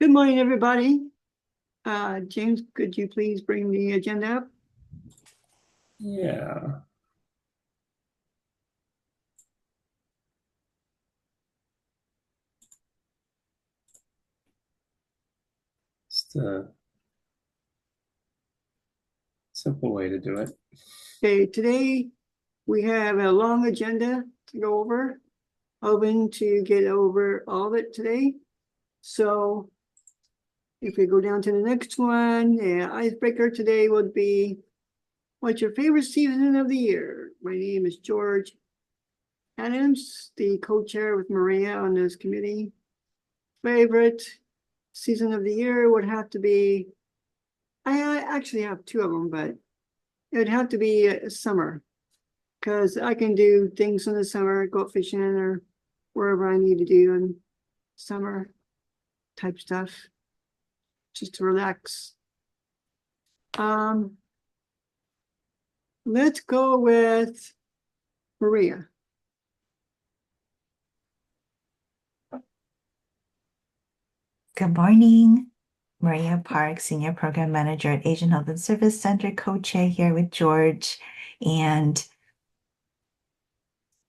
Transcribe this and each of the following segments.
Good morning, everybody. James, could you please bring the agenda up? Yeah. It's the simple way to do it. Okay, today we have a long agenda to go over. Hoping to get over all of it today. So if we go down to the next one, the icebreaker today would be, what's your favorite season of the year? My name is George Adams, the co-chair with Maria on this committee. Favorite season of the year would have to be, I actually have two of them, but it would have to be summer because I can do things in the summer, go fishing or wherever I need to do in summer type stuff, just to relax. Um, let's go with Maria. Good morning. Maria Park, Senior Program Manager at Asian Health and Service Center, co-chair here with George. And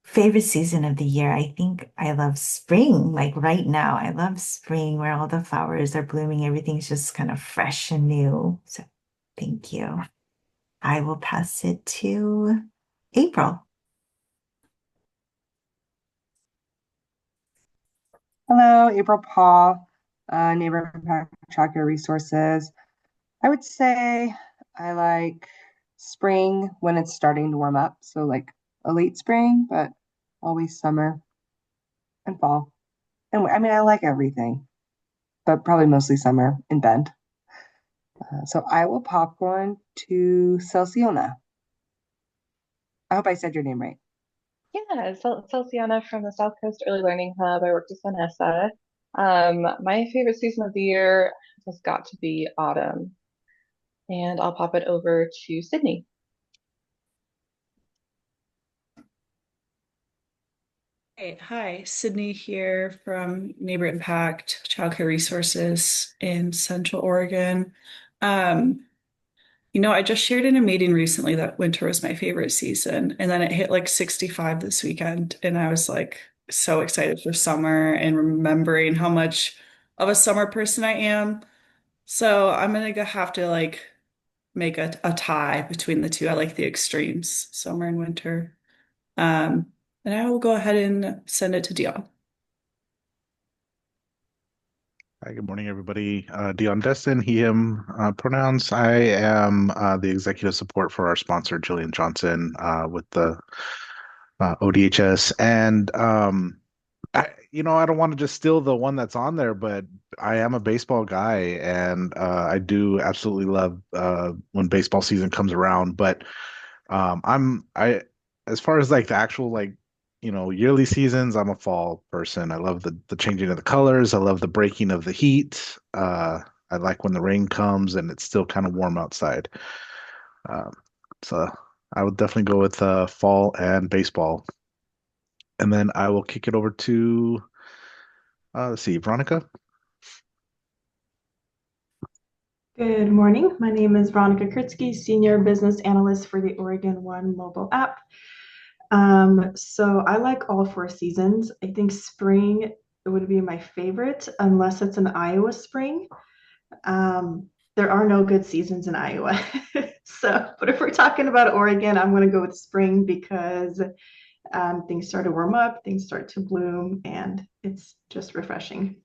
favorite season of the year, I think I love spring. Like right now, I love spring where all the flowers are blooming. Everything's just kind of fresh and new. So thank you. I will pass it to April. Hello, April Paul, Neighborhood Impact Tracker Resources. I would say I like spring when it's starting to warm up. So like a late spring, but always summer and fall. And I mean, I like everything, but probably mostly summer in Bend. So I will popcorn to Celsiona. I hope I said your name right. Yeah, Celsiana from the South Coast Early Learning Hub. I worked with Vanessa. My favorite season of the year has got to be autumn, and I'll pop it over to Sydney. Hey, hi, Sydney here from Neighbor Impact Childcare Resources in Central Oregon. Um, I just shared in a meeting recently that winter was my favorite season, and then it hit like 65 this weekend, and I was like so excited for summer and remembering how much of a summer person I am. So I'm have to like make a tie between the two. I like the extremes, summer and winter. Um, and I will go ahead and send it to Dion. Hi, good morning, everybody. Dion Destin, he, him pronouns. I am the executive support for our sponsor, Jillian Johnson, with the ODHS. And I don't want to just steal the one that's on there, but I am a baseball guy, and I do absolutely love when baseball season comes around. But as far as like the actual yearly seasons, I'm a fall person. I love the changing of the colors. I love the breaking of the heat. I like when the rain comes and it's still kind of warm outside. Um, so I would definitely go with fall and baseball. And then I will kick it over to let's see, Veronica. Good morning. My name is Veronica Kurtzky, Senior Business Analyst for the Oregon One mobile app. So I like all four seasons. I think spring would be my favorite unless it's an Iowa spring. There are no good seasons in Iowa. But if we're talking about Oregon, I'm going to go with spring because things start to warm up, things start to bloom, and it's just refreshing.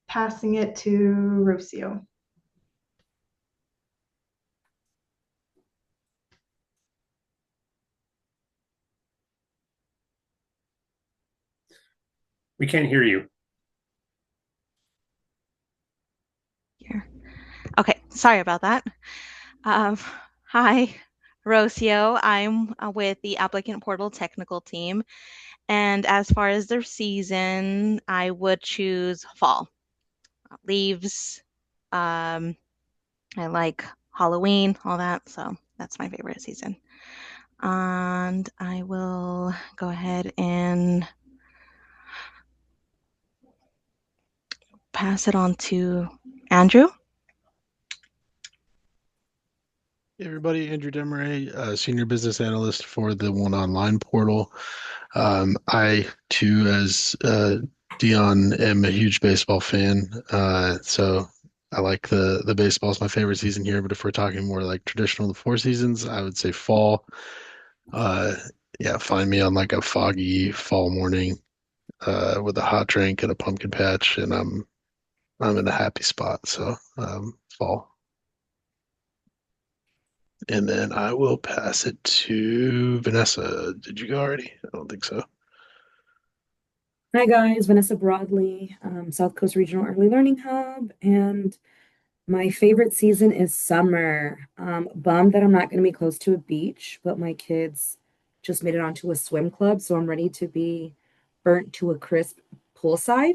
Passing it to Rocio. We can't hear you. Here. Okay, sorry about that. Um, Hi, Rocio. I'm with the applicant portal technical team. And as far as the season, I would choose fall. Leaves. I like Halloween, all that. So that's my favorite season. And I will go ahead and pass it on to Andrew. Hey everybody, Andrew Demaray, Senior Business Analyst for the ONE Online portal. I too, as Dion, am a huge baseball fan. So I like the baseball is my favorite season here. But if we're talking more like traditional, the four seasons, I would say fall. Yeah, find me on like a foggy fall morning with a hot drink and a pumpkin patch, and I'm in a happy spot. So fall. And then I will pass it to Vanessa. Did you go already? I don't think so. Hi guys, Vanessa Broadley, South Coast Regional Early Learning Hub, and my favorite season is summer. Bummed that I'm not going to be close to a beach, but my kids just made it onto a swim club, so I'm ready to be burnt to a crisp poolside,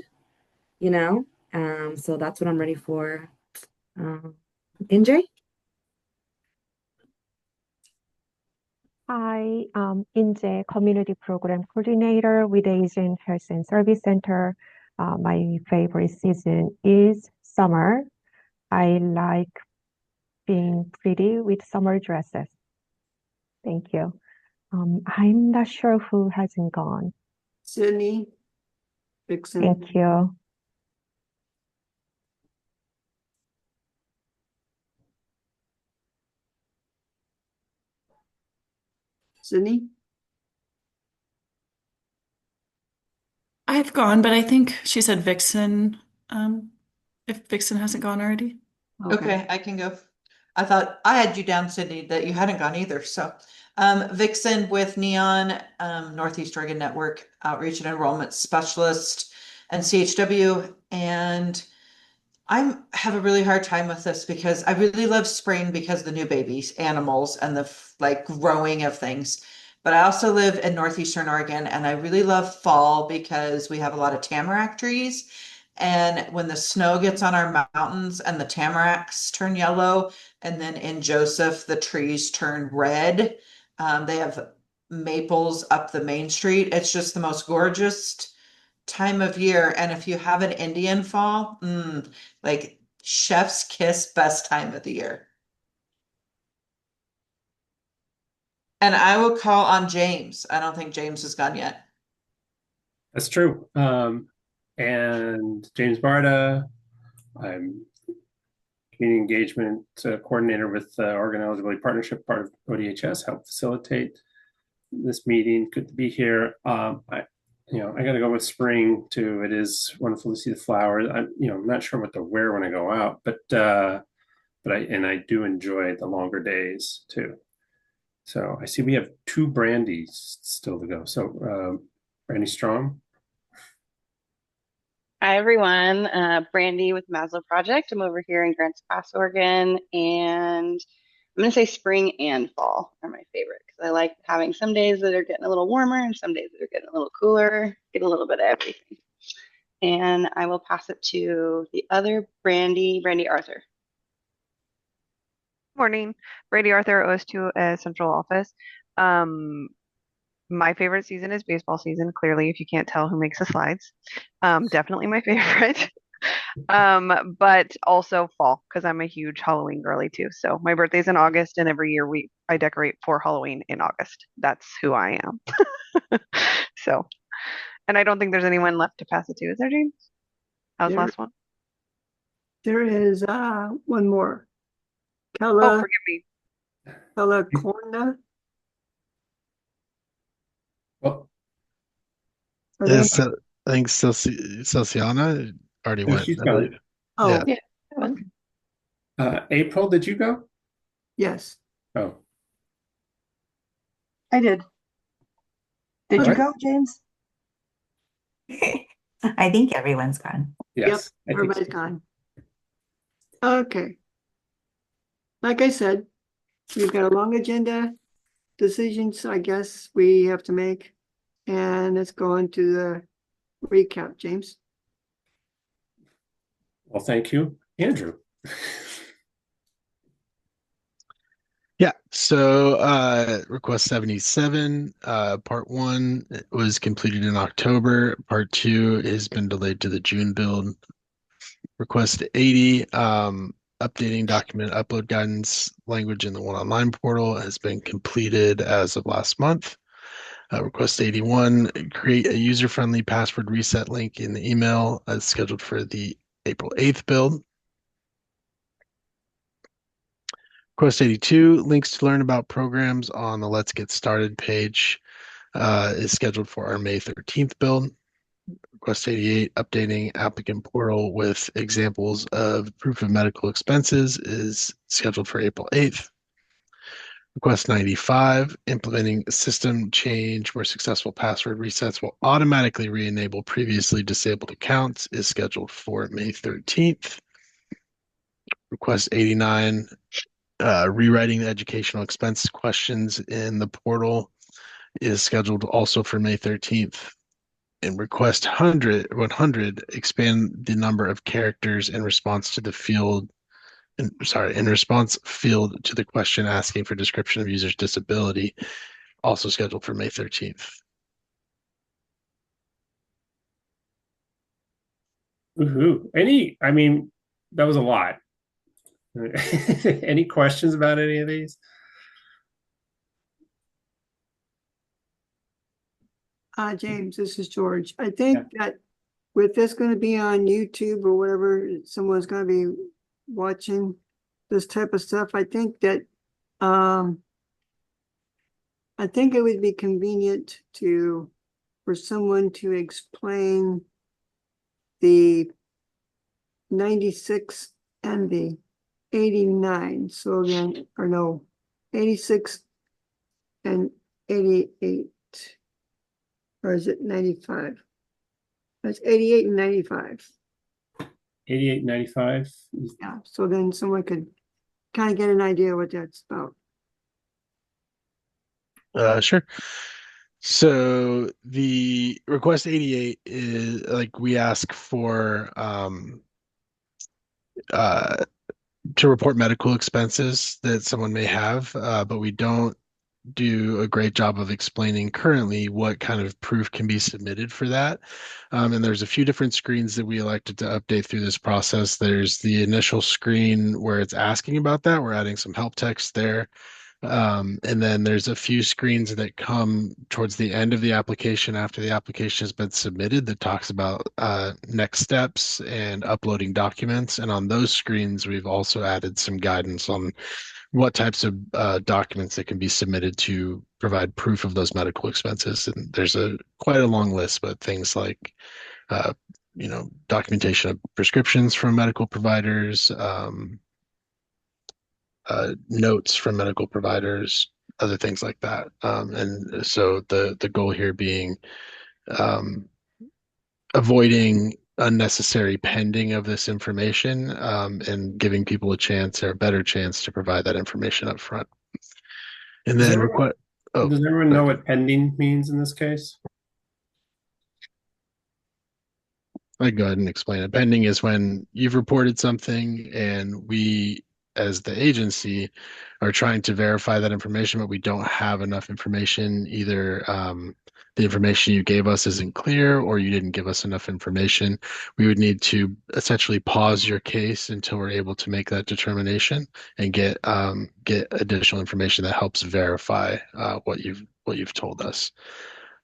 you know? So that's what I'm ready for. NJ? Hi, Inje, Community Program Coordinator with Asian Health and Service Center. My favorite season is summer. I like being pretty with summer dresses. Thank you. I'm not sure who hasn't gone. Sydney, Vixen. Thank you. Sydney? I've gone, but I think she said Vixen. If Vixen hasn't gone already. Okay, I can go. I thought I had you down, Sydney, that you hadn't gone either. So, Vixen with Neon, Northeast Oregon Network Outreach and Enrollment Specialist, and CHW. And I have a really hard time with this because I really love spring because of the new babies, animals, and the like growing of things. But I also live in Northeastern Oregon and I really love fall because we have a lot of tamarack trees. And when the snow gets on our mountains and the tamaracks turn yellow, and then in Joseph, the trees turn red, they have maples up the main street. It's just the most gorgeous time of year. And if you have an Indian fall, like chef's kiss, best time of the year. And I will call on James. I don't think James has gone yet. That's true. And James Barta, I'm community engagement coordinator with Oregon Eligibility Partnership, part of ODHS, help facilitate this meeting. Good to be here. I got to go with spring too. It is wonderful to see the flowers. I'm not sure what to wear when I go out, but I do enjoy the longer days too. So I see we have two Brandies still to go. So Brandy Strong. Hi everyone, Brandy with Maslow Project. I'm over here in Grants Pass, Oregon, and I'm going to say spring and fall are my favorite because I like having some days that are getting a little warmer and some days that are getting a little cooler, get a little bit of everything. And I will pass it to the other Brandy Arthur. Morning, Brady Arthur, OS2 Central Office. My favorite season is baseball season, clearly, if you can't tell who makes the slides. Definitely my favorite. But also fall, because I'm a huge Halloween girly too. So my birthday's in August, and every year I decorate for Halloween in August. That's who I am. So, and I don't think there's anyone left to pass it to. Is there, James? That was the last one. There is one more. Oh, Kella, forgive me. Kella Corna. Well, Are they? I think Celsiana already went. She's I gone. believe. Oh, Yeah. April, did you go? yes. Oh, I did. Did All you right. go, James? I think everyone's gone. yes. Yep, I think everybody's so. gone. Okay. Like I said, we've got a long agenda. Decisions, I guess, we have to make. And let's go into the recap, James. Well, thank you, Andrew. Yeah, so request 77, part one was completed in October. Part two has been delayed to the June build. Request 80, updating document upload guidance language in the ONE Online portal has been completed as of last month. Request 81, create a user-friendly password reset link in the email as scheduled for the April 8th build. Request 82, links to learn about programs on the Let's Get Started page is scheduled for our May 13th build. Request 88, updating applicant portal with examples of proof of medical expenses is scheduled for April 8th. Request 95, implementing a system change where successful password resets will automatically re-enable previously disabled accounts is scheduled for May 13th. Request 89, rewriting the educational expense questions in the portal is scheduled also for May 13th. And request 100, expand the number of characters in response to the field, in response field to the question asking for description of user's disability, also scheduled for May 13th. I mean, that was a lot. Any questions about any of these? James, this is George. I think that with this going to be on YouTube or whatever, someone's going to be watching this type of stuff. I think that I think it would be convenient for someone to explain the 96 and the 89. So then, or no, 86 and 88. Or is it 95? That's 88 and 95. 88, 95. Yeah, so then someone could kind of get an idea what that's about. Sure. So the request 88 is like we ask for to report medical expenses that someone may have, but we don't do a great job of explaining currently what kind of proof can be submitted for that. And there's a few different screens that we elected to update through this process. There's the initial screen where it's asking about that. We're adding some help text there. And then there's a few screens that come towards the end of the application after the application has been submitted that talks about next steps and uploading documents. And on those screens, we've also added some guidance on what types of documents that can be submitted to provide proof of those medical expenses. And there's quite a long list, but things like documentation of prescriptions from medical providers, notes from medical providers, other things like that. And so the goal here being avoiding unnecessary pending of this information and giving people a chance or a better chance to provide that information up front. And Does then does everyone know what pending means in this case? I go ahead and explain it. Pending is when you've reported something and we, as the agency, are trying to verify that information, but we don't have enough information. Either the information you gave us isn't clear or you didn't give us enough information. We would need to essentially pause your case until we're able to make that determination and get additional information that helps verify what you've told us.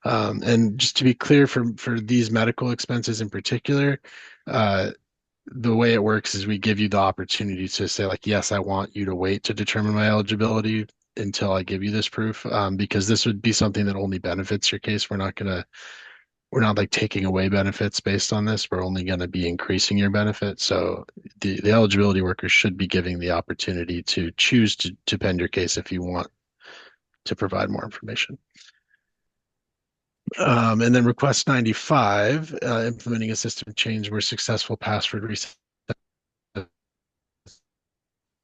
And just to be clear, for these medical expenses in particular, the way it works is we give you the opportunity to say like, yes, I want you to wait to determine my eligibility until I give you this proof, because this would be something that only benefits your case. We're not like taking away benefits based on this. We're only going to be increasing your benefit. So the eligibility workers should be giving the opportunity to choose to pend your case if you want to provide more information. And then request 95, implementing a system change where successful password reset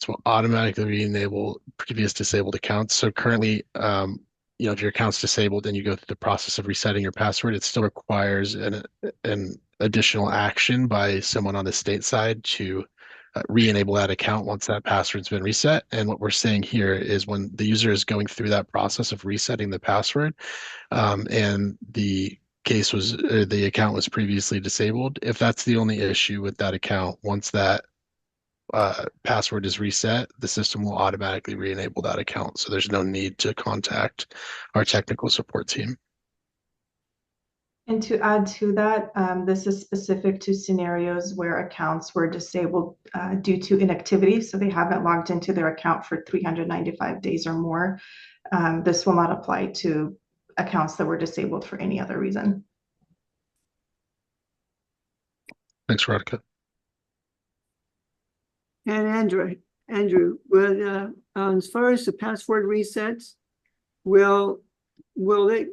will automatically re-enable previous disabled accounts. So currently, if your account's disabled and you go through the process of resetting your password, it still requires an additional action by someone on the state side to re-enable that account once that password's been reset. And what we're saying here is when the user is going through that process of resetting the password, and the the account was previously disabled, if that's the only issue with that account, once that password is reset, the system will automatically re-enable that account. So there's no need to contact our technical support team. And to add to that, this is specific to scenarios where accounts were disabled due to inactivity. So they haven't logged into their account for 395 days or more. This will not apply to accounts that were disabled for any other reason. Thanks, Veronica. And Andrew, will, as far as the password resets, will it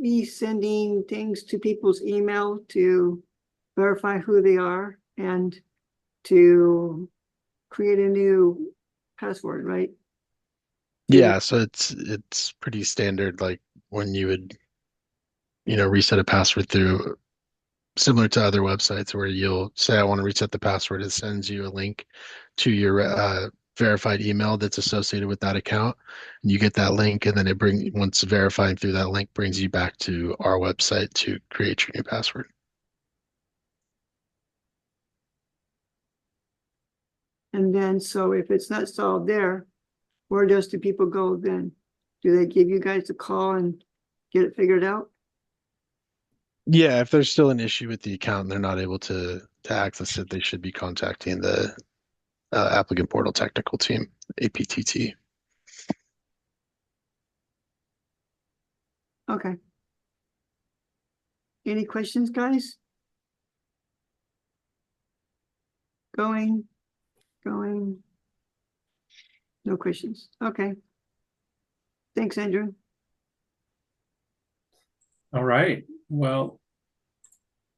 be sending things to people's email to verify who they are and to create a new password, right? Yeah, so it's pretty standard, like when you would, reset a password through, similar to other websites where you'll say, I want to reset the password. It sends you a link to your verified email that's associated with that account. And you get that link, and then once verifying through that link, brings you back to our website to create your new password. And then, so if it's not solved there, where do people go then? Do they give you guys a call and get it figured out? Yeah, if there's still an issue with the account and they're not able to access it, they should be contacting the applicant portal technical team, APTT. Okay. Any questions, guys? Going. No questions. Okay. Thanks, Andrew. All right. Well,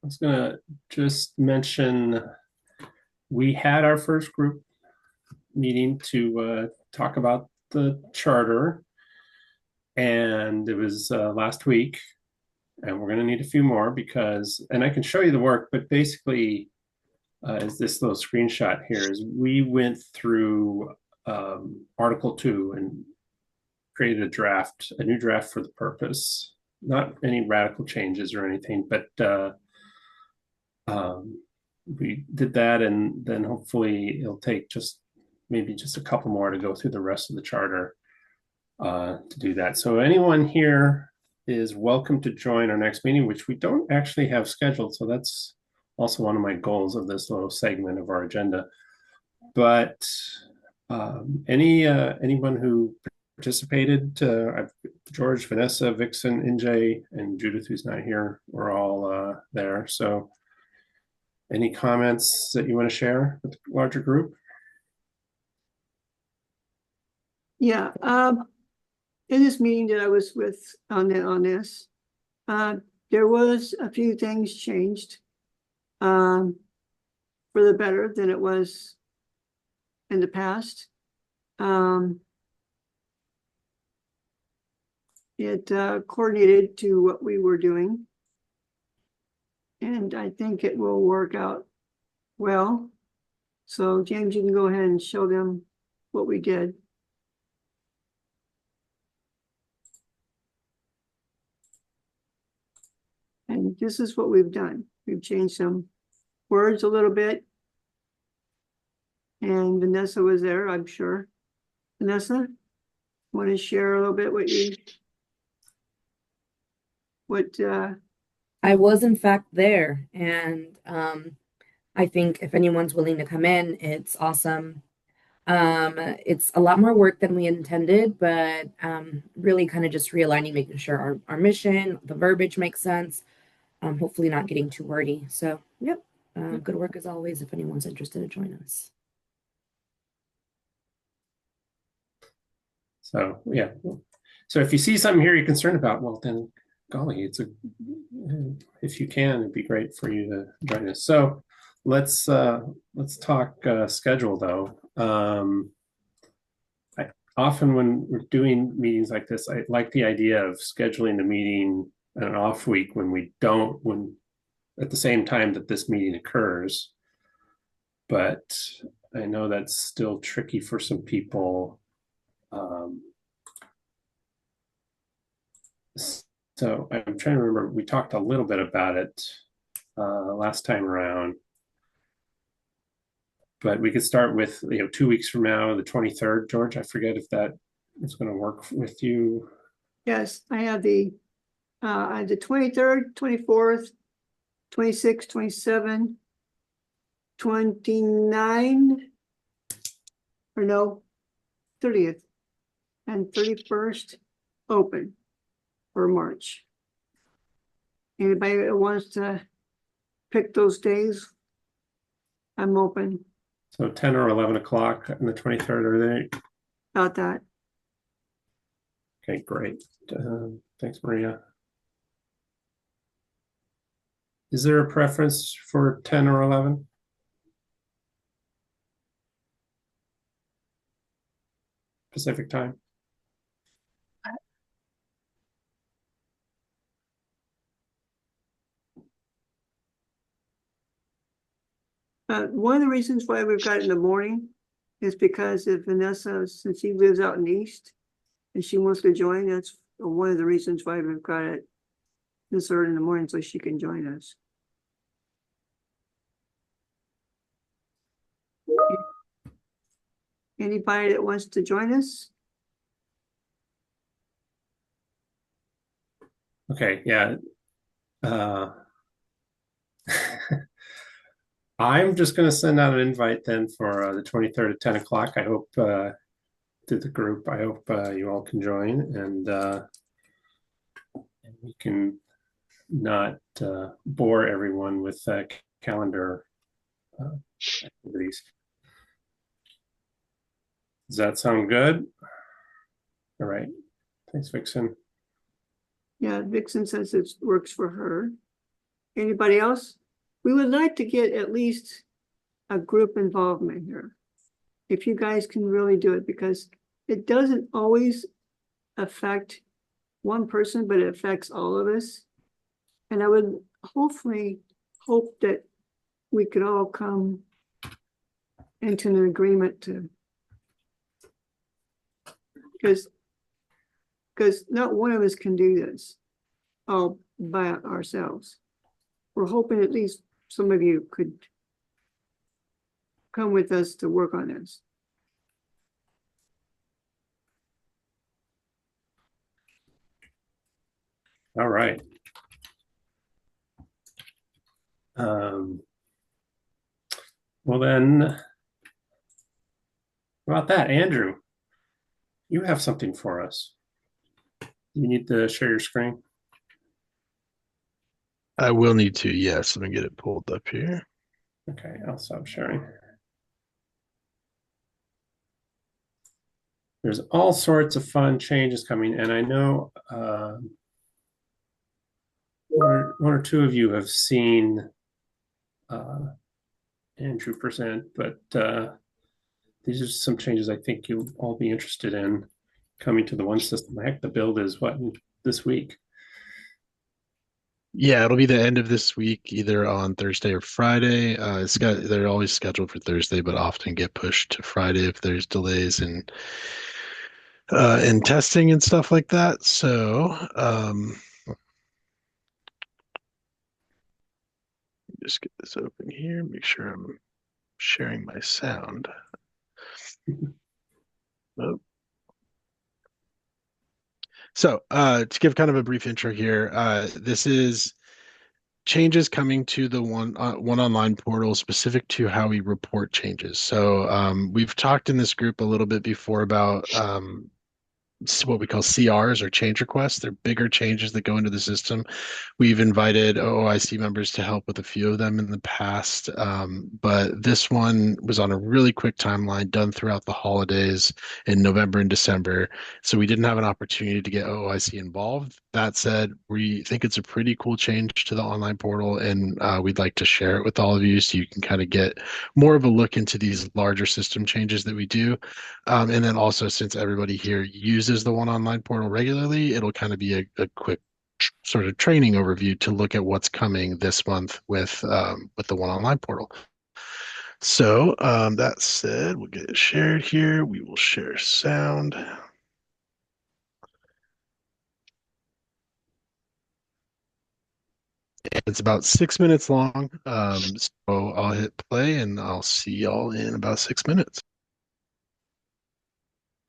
I was going to just mention we had our first group meeting to talk about the charter, and it was last week, and we're going to need a few more because, and I can show you the work, but basically, is this little screenshot here is we went through Article 2 and created a new draft for the purpose. Not any radical changes or anything, but we did that, and then hopefully it'll take maybe just a couple more to go through the rest of the charter to do that. So anyone here is welcome to join our next meeting, which we don't actually have scheduled. So that's also one of my goals of this little segment of our agenda. But anyone who participated, George, Vanessa, Vixen, NJ, and Judith, who's not here, we're all there. So any comments that you want to share with the larger group? Yeah, in this meeting that I was with on this, there was a few things changed for the better than it was in the past. It coordinated to what we were doing, and I think it will work out well. So James, you can go ahead and show them what we did. And this is what we've done. We've changed some words a little bit. And Vanessa was there, I'm sure. Vanessa, want to share a little bit I was in fact there, and I think if anyone's willing to come in, it's awesome. It's a lot more work than we intended, but really kind of just realigning, making sure our mission, the verbiage makes sense. Hopefully not getting too wordy. So, yep, good work as always if anyone's interested to join us. So, yeah. So if you see something here you're concerned about, well, then golly, if you can, it'd be great for you to join us. So let's talk schedule though. Often when we're doing meetings like this, I like the idea of scheduling the meeting an off week when at the same time that this meeting occurs. but I know that's still tricky for some people. So I'm trying to remember, we talked a little bit about it last time around, but we could start with 2 weeks from now, the 23rd. George, I forget if that is going to work with you. Yes, I have the 23rd, 24th, 26, 27, 29, or no, 30th, and 31st open for March. Anybody that wants to pick those days, I'm open So 10 or 11 o'clock on the 23rd, are they? about that. Okay, great. Thanks, Maria. Is there a preference for 10 or 11? Pacific time? One of the reasons why we've got it in the morning is because if Vanessa, since she lives out in the east and she wants to join, that's one of the reasons why we've got it this early in the morning so she can join us. Anybody that wants to join us? Okay, yeah. I'm just going to send out an invite then for the 23rd at 10 o'clock. I hope to the group. I hope you all can join, and we can not bore everyone with calendar activities. Does that sound good? All right. Thanks, Vixen. Yeah, Vixen says it works for her. Anybody else? We would like to get at least a group involvement here. If you guys can really do it, because it doesn't always affect one person, but it affects all of us. And I would hopefully hope that we could all come into an agreement to, because not one of us can do this all by ourselves. We're hoping at least some of you could come with us to work on this. All right. Well then, how about that, Andrew? You have something for us. You need to share your screen. I will need to, yes. Let me get it pulled up here. Okay, I'll stop sharing. There's all sorts of fun changes coming, and I know one or two of you have seen Andrew present, but these are some changes I think you'll all be interested in coming to the ONE system. Heck, the build is what, this week? Yeah, it'll be the end of this week, either on Thursday or Friday. They're always scheduled for Thursday, but often get pushed to Friday if there's delays in testing and stuff like that. So just get this open here, make sure I'm sharing my sound. Oh. So to give kind of a brief intro here, this is changes coming to the ONE Online portal specific to how we report changes. So we've talked in this group a little bit before about what we call CRs or change requests. They're bigger changes that go into the system. We've invited OOIC members to help with a few of them in the past, but this one was on a really quick timeline done throughout the holidays in November and December. So we didn't have an opportunity to get OOIC involved. That said, we think it's a pretty cool change to the online portal, and we'd like to share it with all of you so you can kind of get more of a look into these larger system changes that we do. And then also, since everybody here uses the ONE Online portal regularly, it'll kind of be a quick sort of training overview to look at what's coming this month with the ONE Online portal. So that said, we'll get it shared here. We will share sound. It's about 6 minutes long. So I'll hit play and I'll see y'all in about 6 minutes.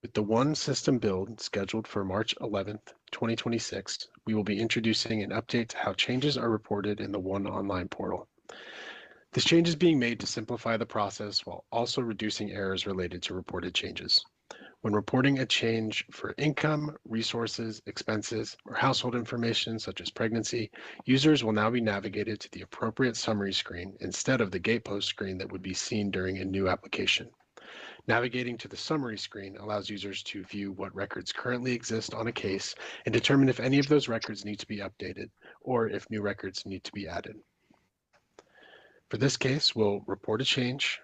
With the ONE system build scheduled for March 11th, 2026, we will be introducing an update to how changes are reported in the ONE online portal. This change is being made to simplify the process while also reducing errors related to reported changes. When reporting a change for income, resources, expenses, or household information such as pregnancy, users will now be navigated to the appropriate summary screen instead of the gatepost screen that would be seen during a new application. Navigating to the summary screen allows users to view what records currently exist on a case and determine if any of those records need to be updated or if new records need to be added. For this case, we'll report a change.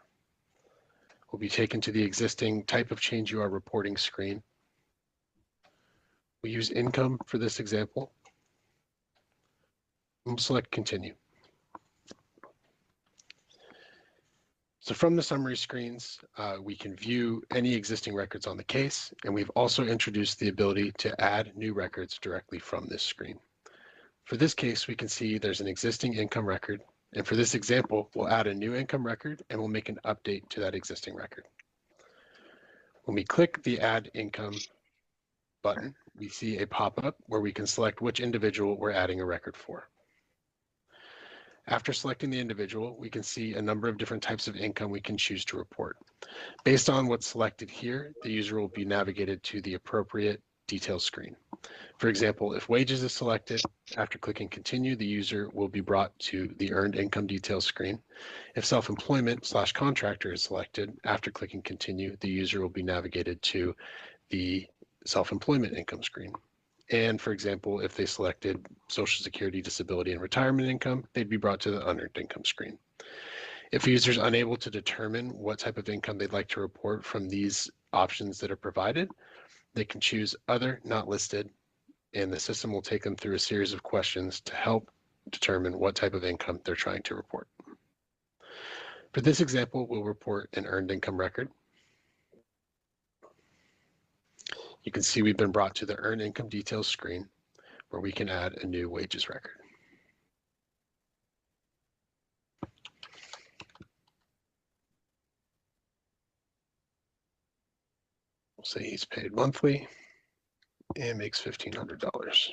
We'll be taken to the existing type of change you are reporting screen. We use income for this example. We'll select continue. So from the summary screens, we can view any existing records on the case, and we've also introduced the ability to add new records directly from this screen. For this case, we can see there's an existing income record, and for this example, we'll add a new income record and we'll make an update to that existing record. When we click the Add Income button, we see a pop-up where we can select which individual we're adding a record for. After selecting the individual, we can see a number of different types of income we can choose to report. Based on what's selected here, the user will be navigated to the appropriate details screen. For example, if wages is selected, after clicking continue, the user will be brought to the earned income details screen. If self-employment/contractor is selected, after clicking continue, the user will be navigated to the self-employment income screen. And for example, if they selected Social Security, disability, and retirement income, they'd be brought to the unearned income screen. If a user is unable to determine what type of income they'd like to report from these options that are provided, they can choose Other, Not Listed, and the system will take them through a series of questions to help determine what type of income they're trying to report. For this example, we'll report an earned income record. You can see we've been brought to the earned income details screen where we can add a new wages record. We'll say he's paid monthly and makes $1,500.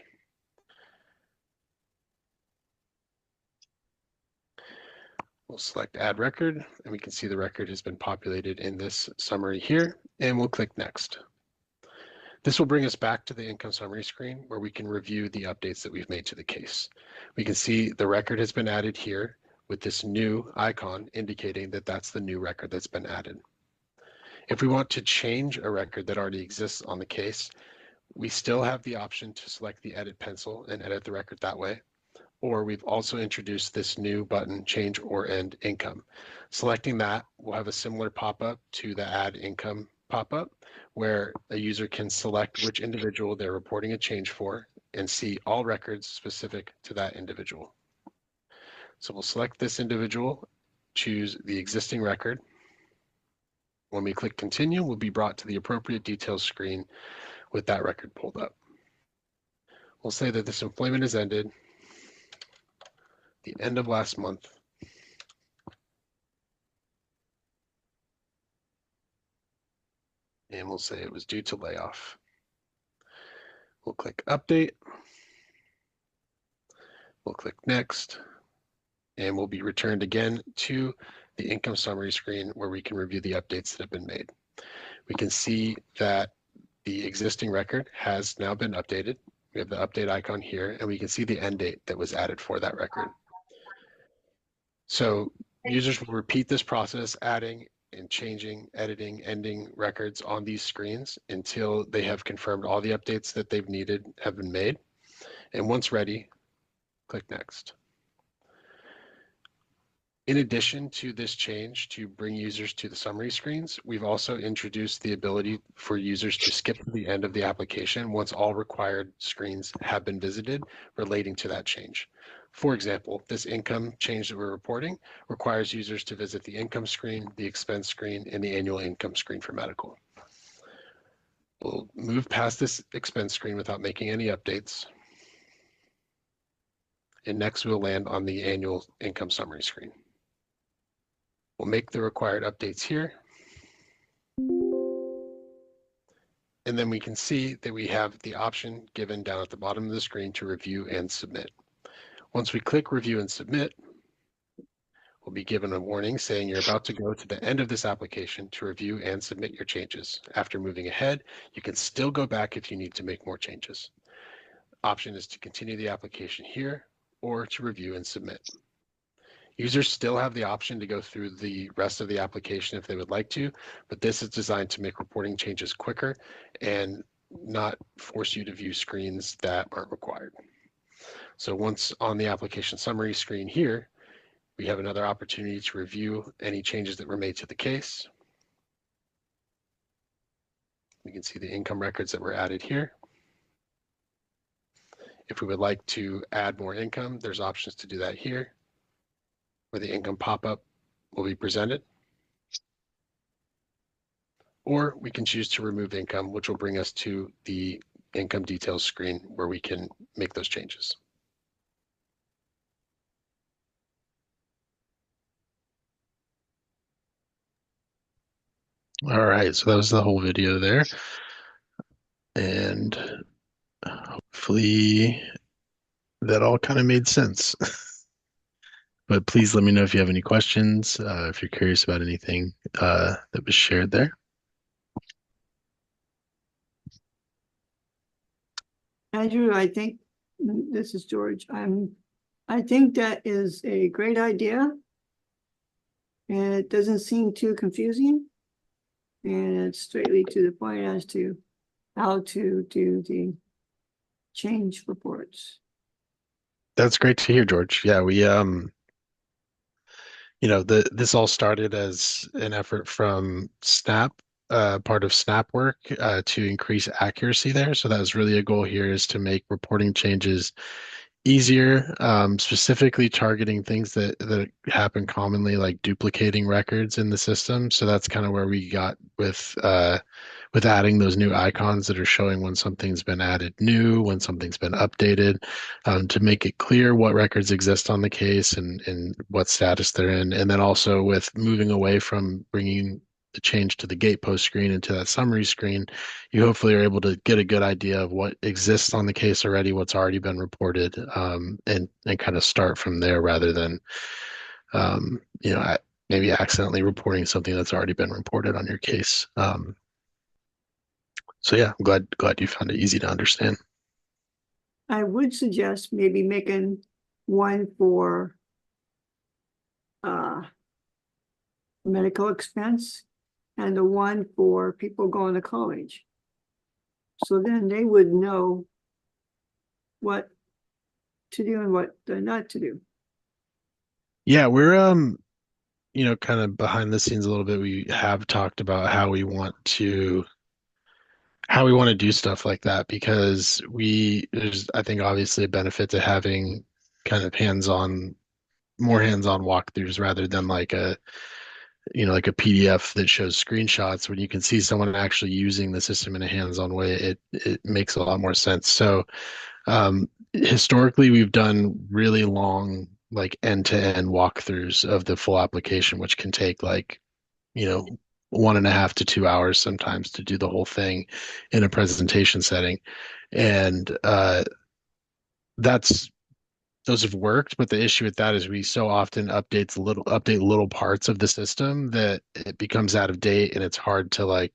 We'll select Add Record, and we can see the record has been populated in this summary here, and we'll click Next. This will bring us back to the income summary screen where we can review the updates that we've made to the case. We can see the record has been added here with this new icon indicating that that's the new record that's been added. If we want to change a record that already exists on the case, we still have the option to select the edit pencil and edit the record that way. Or we've also introduced this new button, Change or End Income. Selecting that will have a similar pop-up to the Add Income pop-up, where a user can select which individual they're reporting a change for and see all records specific to that individual. So we'll select this individual, choose the existing record. When we click Continue, we'll be brought to the appropriate details screen with that record pulled up. We'll say that this employment has ended the end of last month. And we'll say it was due to layoff. We'll click Update. We'll click Next. And we'll be returned again to the income summary screen where we can review the updates that have been made. We can see that the existing record has now been updated. We have the update icon here, and we can see the end date that was added for that record. So users will repeat this process, adding and changing, editing, ending records on these screens until they have confirmed all the updates that they've needed have been made. And once ready, click Next. In addition to this change to bring users to the summary screens, we've also introduced the ability for users to skip to the end of the application once all required screens have been visited relating to that change. For example, this income change that we're reporting requires users to visit the income screen, the expense screen, and the annual income screen for medical. We'll move past this expense screen without making any updates. And next we'll land on the annual income summary screen. We'll make the required updates here. And then we can see that we have the option given down at the bottom of the screen to review and submit. Once we click review and submit, we'll be given a warning saying you're about to go to the end of this application to review and submit your changes. After moving ahead, you can still go back if you need to make more changes. Option is to continue the application here or to review and submit. Users still have the option to go through the rest of the application if they would like to, but this is designed to make reporting changes quicker and not force you to view screens that aren't required. So once on the application summary screen here, we have another opportunity to review any changes that were made to the case. We can see the income records that were added here. If we would like to add more income, there's options to do that here, where the income pop-up will be presented. Or we can choose to remove income, which will bring us to the income details screen where we can make those changes. All right, so that was the whole video there. And hopefully that all kind of made sense. But please let me know if you have any questions, if you're curious about anything that was shared there. Andrew, I think, this is George, I think that is a great idea. And it doesn't seem too confusing. And it's straightly to the point as to how to do the change reports. That's great to hear, George. Yeah, we this all started as an effort from Snap, part of Snap work, to increase accuracy there. So that was really a goal here, is to make reporting changes easier, specifically targeting things that happen commonly, like duplicating records in the system. So that's kind of where we got with adding those new icons that are showing when something's been added new, when something's been updated, to make it clear what records exist on the case and what status they're in. And then also with moving away from bringing the change to the gatepost screen into that summary screen, you hopefully are able to get a good idea of what exists on the case already, what's already been reported, and kind of start from there rather than maybe accidentally reporting something that's already been reported on your case. So yeah, I'm glad you found it easy to understand. I would suggest maybe making one for medical expense and the one for people going to college. So then they would know what to do and what not to do. Yeah, we're kind of behind the scenes a little bit. We have talked about how we want to do stuff like that, because there's, I think, obviously a benefit to having kind of more hands-on walkthroughs rather than like a PDF that shows screenshots. When you can see someone actually using the system in a hands-on way, it makes a lot more sense. So historically, we've done really long, like end-to-end walkthroughs of the full application, which can take 1.5 to 2 hours sometimes to do the whole thing in a presentation setting. And those have worked, but the issue with that is we so often update little parts of the system that it becomes out of date, and it's hard to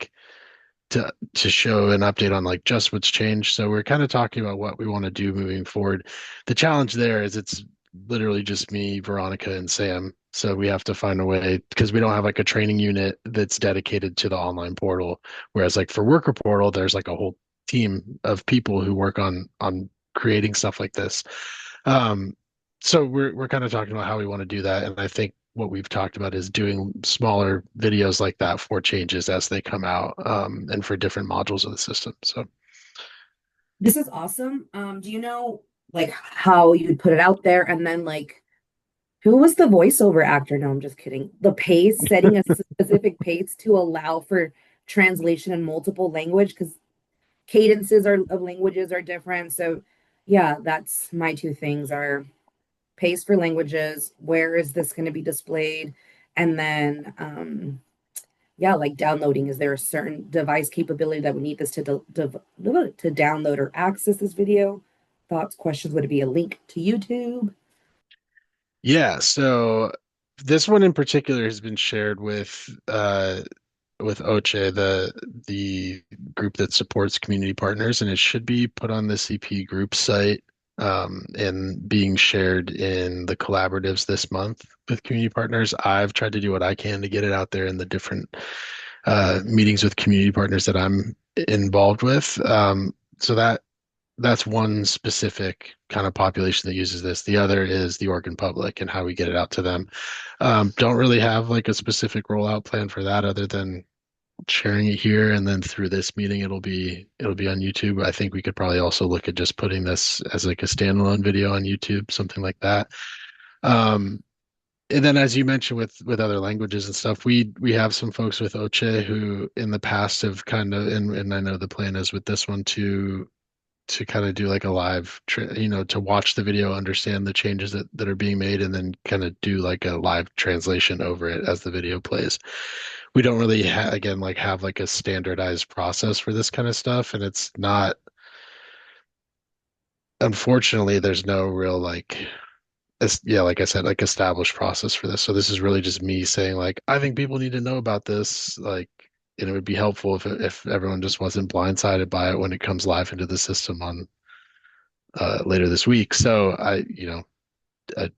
show an update on just what's changed. So we're kind of talking about what we want to do moving forward. The challenge there is it's literally just me, Veronica, and Sam. So we have to find a way, because we don't have a training unit that's dedicated to the online portal. Whereas for Worker Portal, there's a whole team of people who work on creating stuff like this. So we're kind of talking about how we want to do that. And I think what we've talked about is doing smaller videos like that for changes as they come out, and for different modules of the system. So This is awesome. Do you know like how you'd put it out there and then like who was the voiceover actor? No, I'm just kidding. The pace, setting a specific pace to allow for translation in multiple language because cadences are of languages are different. So yeah, that's my two things are pace for languages, where is this going to be displayed? And then yeah, like downloading. Is there a certain device capability that would need this to download or access this video? Thoughts, questions? Would it be a link to YouTube? yeah, so this one in particular has been shared with OCHE, the group that supports community partners, and it should be put on the CP group site, and being shared in the collaboratives this month with community partners. I've tried to do what I can to get it out there in the different meetings with community partners that I'm involved with. So that's one specific kind of population that uses this. The other is the Oregon public and how we get it out to them. Don't really have like a specific rollout plan for that other than sharing it here, and then through this meeting it'll be on YouTube. I think we could probably also look at just putting this as like a standalone video on YouTube, something like that. And then as you mentioned with other languages and stuff, we have some folks with OCHE who in the past have kind of, and I know the plan is with this one to kind of do like a live, to watch the video, understand the changes that are being made, and then kind of do like a live translation over it as the video plays. We don't really again like have like a standardized process for this kind of stuff, and it's not, unfortunately, there's no real like yeah, like I said, like established process for this. So this is really just me saying like, I think people need to know about this, like, and it would be helpful if everyone just wasn't blindsided by it when it comes live into the system on later this week. So I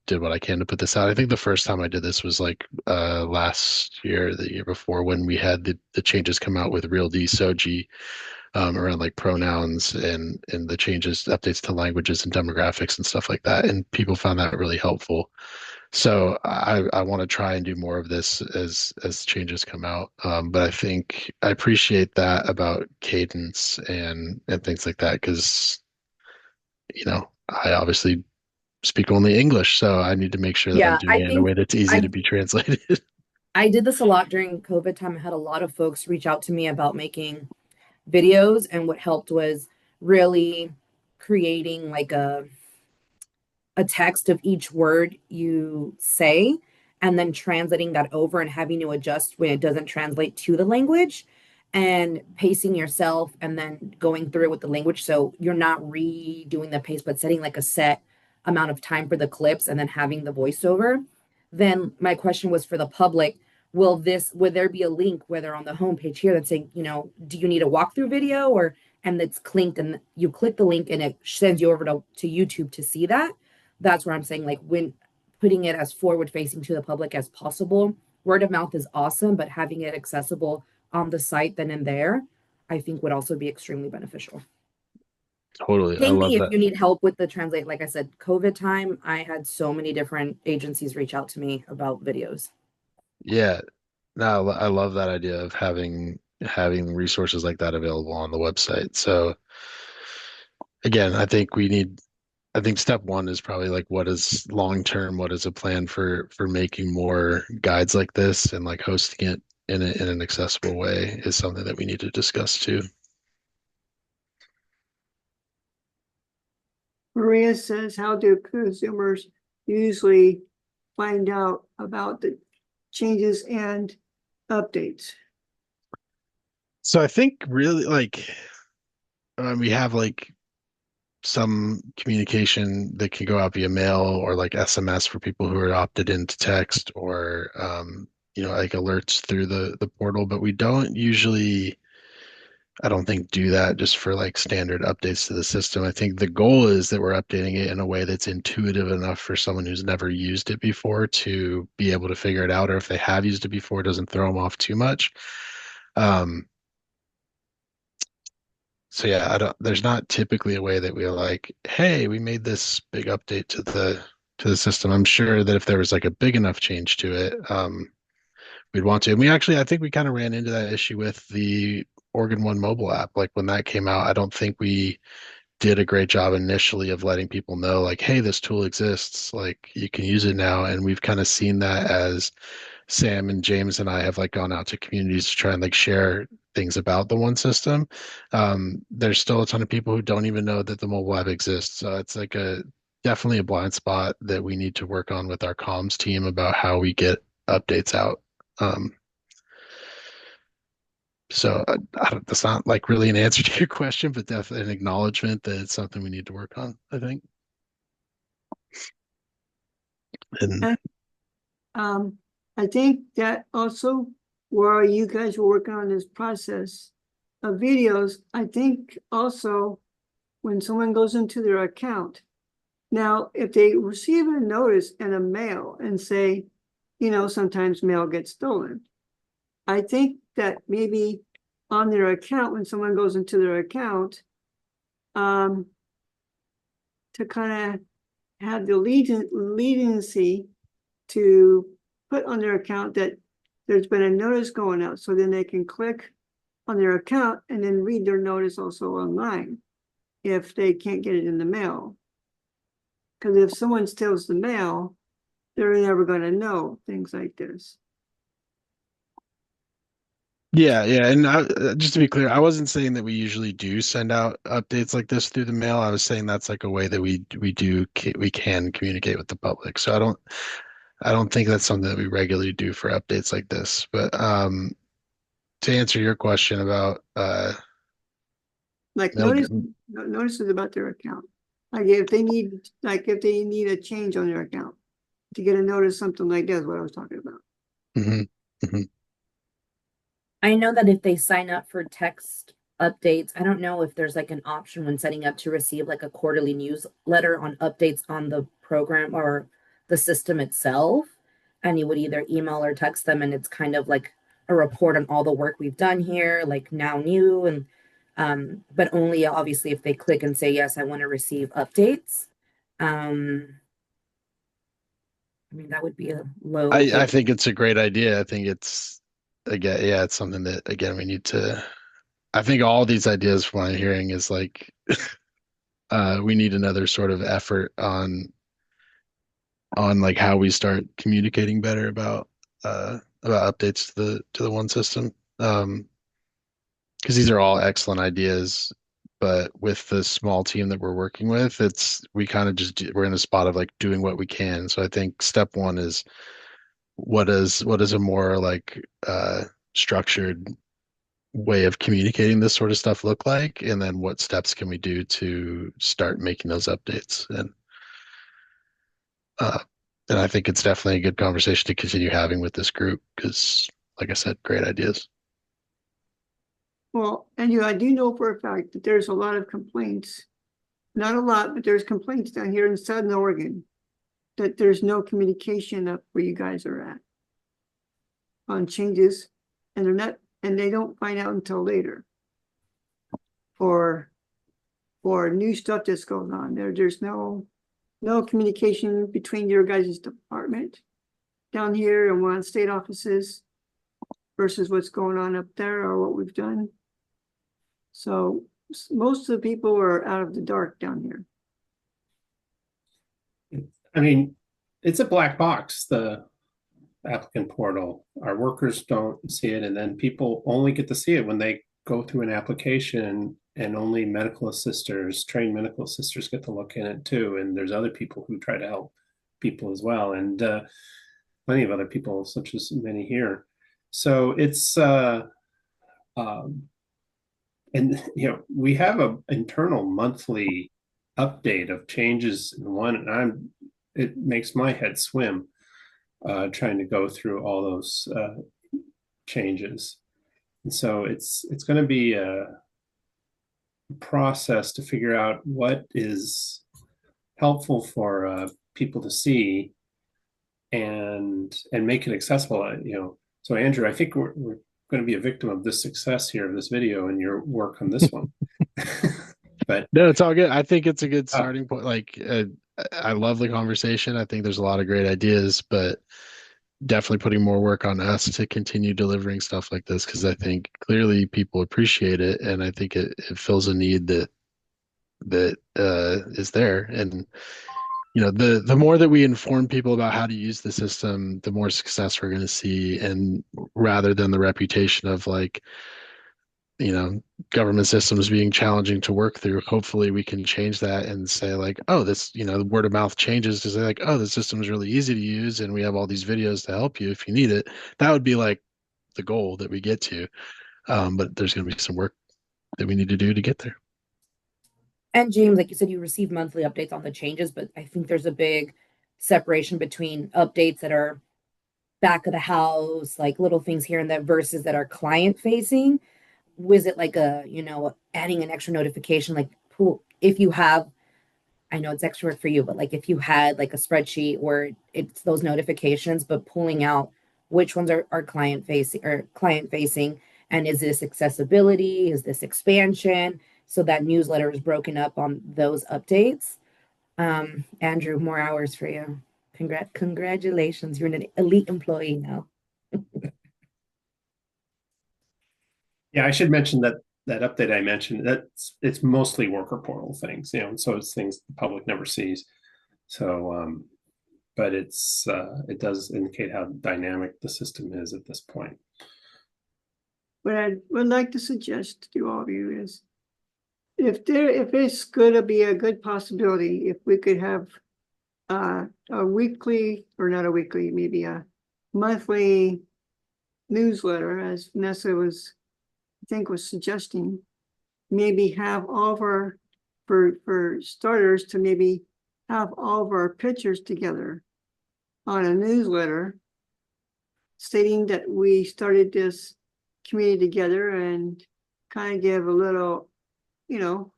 did what I can to put this out. I think the first time I did this was like last year, the year before, when we had the changes come out with Real D Soji, around like pronouns and the changes, updates to languages and demographics and stuff like that. And people found that really helpful. So I want to try and do more of this as changes come out. But I think I appreciate that about cadence and things like that, because I obviously speak only English, so I need to make sure that I'm Yeah, doing I it in a think way that's easy to I be translated. I did this a lot during COVID time. I had a lot of folks reach out to me about making videos, and what helped was really creating like a text of each word you say and then translating that over and having to adjust when it doesn't translate to the language and pacing yourself and then going through it with the language so you're not redoing the pace but setting like a set amount of time for the clips and then having the voiceover. Then my question was for the public, would there be a link whether on the homepage here that's saying, do you need a walkthrough video, or and it's clicked and you click the link and it sends you over to YouTube to see that? That's where I'm saying, like, when putting it as forward facing to the public as possible. Word of mouth is awesome, but having it accessible on the site then and there, I think would also be extremely beneficial. Totally. I Ping love me if that. you need help with the translate. Like I said, COVID time, I had so many different agencies reach out to me about videos. Yeah. No, I love that idea of having resources like that available on the website. So again, I think step one is probably like, what is long term, what is a plan for making more guides like this and like hosting it in an accessible way is something that we need to discuss too. Maria says, how do consumers usually find out about the changes and updates? So I think really like we have like some communication that can go out via mail or like SMS for people who are opted into text, or like alerts through the portal, but we don't usually, I don't think, do that just for like standard updates to the system. I think the goal is that we're updating it in a way that's intuitive enough for someone who's never used it before to be able to figure it out, or if they have used it before, it doesn't throw them off too much. So yeah, there's not typically a way that we're like, hey, we made this big update to to the system. I'm sure that if there was like a big enough change to it, we'd want to. And we actually, I think we kind of ran into that issue with the Oregon One mobile app. Like when that came out, I don't think we did a great job initially of letting people know, like, hey, this tool exists, like you can use it now. And we've kind of seen that as Sam and James and I have like gone out to communities to try and like share things about the one system. There's still a ton of people who don't even know that the mobile app exists. So it's like a definitely a blind spot that we need to work on with our comms team about how we get updates out. So that's not like really an answer to your question, but definitely an acknowledgement that it's something we need to work on, I think. And I think that also while you guys were working on this process of videos, I think also when someone goes into their account, now if they receive a notice in a mail and say, you know, sometimes mail gets stolen, I think that maybe on their account, when someone goes into their account, to kind of have the leniency to put on their account that there's been a notice going out, so then they can click on their account and then read their notice also online if they can't get it in the mail. Because if someone steals the mail, they're never going to know things like this. yeah, and just to be clear, I wasn't saying that we usually do send out updates like this through the mail. I was saying that's like a way that we can communicate with the public. So I don't think that's something that we regularly do for updates like this. But to answer your question about like mail, notices about their account. Like if they need a change on their account to get a notice, something like that is what I was talking about. I know that if they sign up for text updates, I don't know if there's like an option when setting up to receive like a quarterly newsletter on updates on the program or the system itself. And you would either email or text them, and it's kind of like a report on all the work we've done here, like now new, and but only obviously if they click and say, yes, I want to receive updates. I mean, that would be a low. I think it's a great idea. I think it's again, yeah, it's something that again we need to. I think all these ideas from what I'm hearing is like we need another sort of effort on like how we start communicating better about updates to the one system. Because these are all excellent ideas, but with the small team that we're working with, we kind of just we're in a spot of like doing what we can. So I think step one is what is a more like structured way of communicating this sort of stuff look like, and then what steps can we do to start making those updates. And I think it's definitely a good conversation to continue having with this group because, like I said, great ideas. Well, and I do know for a fact that there's a lot of complaints, not a lot, but there's complaints down here in Southern Oregon that there's no communication up where you guys are at on changes, and they don't find out until later for new stuff that's going on. There's no communication between your guys' department down here and one state offices versus what's going on up there or what we've done. So most of the people are out of the dark down here. I mean, it's a black box, the applicant portal. Our workers don't see it, and then people only get to see it when they go through an application, and only medical assisters, trained medical assisters get to look in it too. And there's other people who try to help people as well, and plenty of other people, such as many here. So it's and we have an internal monthly update of changes in one, and it makes my head swim trying to go through all those changes. And so it's going to be a process to figure out what is helpful for people to see and make it accessible. So Andrew, I think we're going to be a victim of this success here of this video and your work on this one. But no, it's all good. I think it's a good starting point. Like I love the conversation. I think there's a lot of great ideas, but definitely putting more work on us to continue delivering stuff like this because I think clearly people appreciate it, and I think it fills a need that is there. And the more that we inform people about how to use the system, the more success we're going to see. And rather than the reputation of like, government systems being challenging to work through, hopefully we can change that and say like, oh, this, the word of mouth changes to say like, oh, the system is really easy to use and we have all these videos to help you if you need it. That would be like the goal that we get to. But there's going to be some work that we need to do to get there. And James, like you said, you receive monthly updates on the changes, but I think there's a big separation between updates that are back of the house, like little things here and there, versus that are client facing. Was it like adding an extra notification, like if you have, I know it's extra work for you, but like if you had like a spreadsheet where it's those notifications, but pulling out which ones are client facing, and is this accessibility, is this expansion, so that newsletter is broken up on those updates. Andrew, more hours for you. Congratulations, you're an elite employee now. Yeah, I should mention that update I mentioned, it's mostly worker portal things, so it's things the public never sees. So, but it does indicate how dynamic the system is at this point. What I would like to suggest to all of you is, if it's going to be a good possibility, if we could have a weekly, or not a weekly, maybe a monthly newsletter, as Vanessa was suggesting, maybe have all of our, for starters, to maybe have all of our pictures together on a newsletter stating that we started this community together, and kind of give a little, not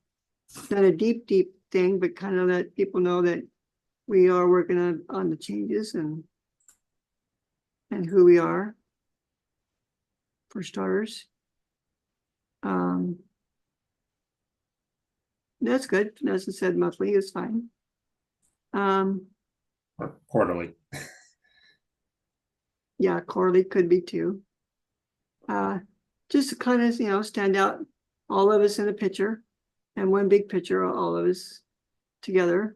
a deep thing, but kind of let people know that we are working on the changes and who we are, for starters. That's good. Vanessa said monthly is fine. Or quarterly. Yeah, quarterly could be too. Just to kind of, stand out, all of us in a picture, and one big picture, all of us together.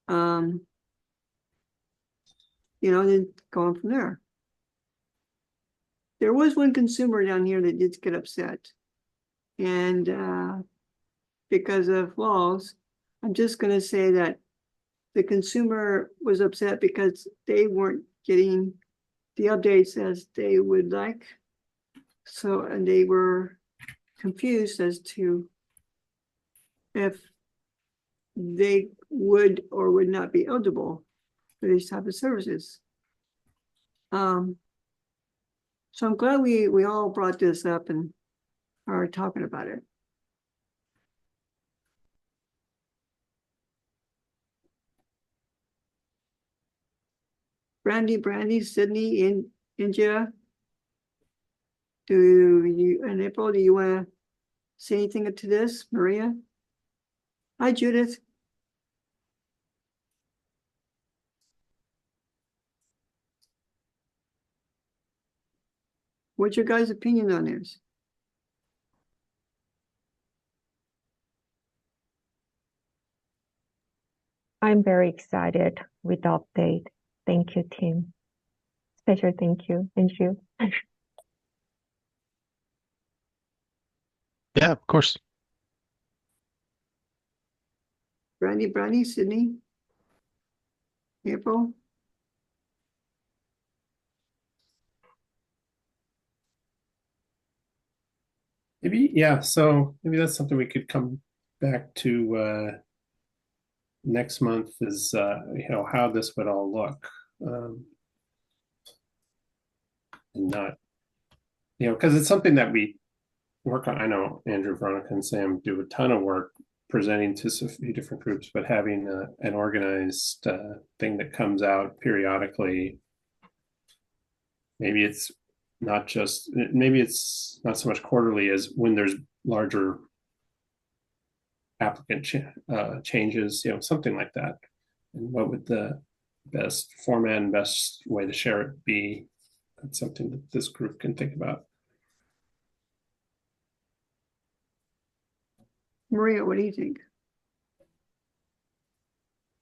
Then going from there. There was one consumer down here that did get upset, and because of laws, I'm just going to say that the consumer was upset because they weren't getting the updates as they would like. So, and they were confused as to if they would or would not be eligible for these type of services. So I'm glad we all brought this up and are talking about it. Brandy, Sydney, India. And April, do you want to say anything to this? Maria? Hi, Judith. What's your guys' opinion on this? I'm very excited with the update. Thank you, team. Special thank you, and you. Yeah, of course. Brandy, Sydney, April. Maybe, yeah. So maybe that's something we could come back to next month, is how this would all look, and not, because it's something that we work on. I know Andrew, Veronica, and Sam do a ton of work presenting to a few different groups, but having an organized thing that comes out periodically. Maybe it's not so much quarterly as when there's larger applicant changes, something like that. And what would the best format and best way to share it be? That's something that this group can think about. Maria, what do you think?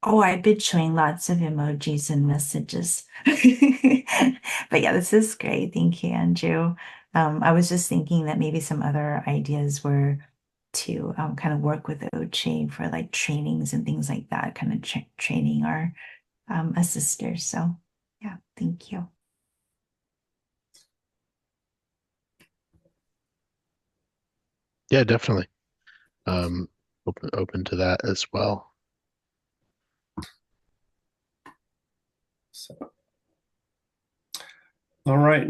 Oh, I've been showing lots of emojis and messages. But yeah, this is great. Thank you, Andrew. I was just thinking that maybe some other ideas were to kind of work with OCHA for like trainings and things like that, kind of training our assisters. So yeah, thank you. Yeah, definitely. Open to that as well. So, all right,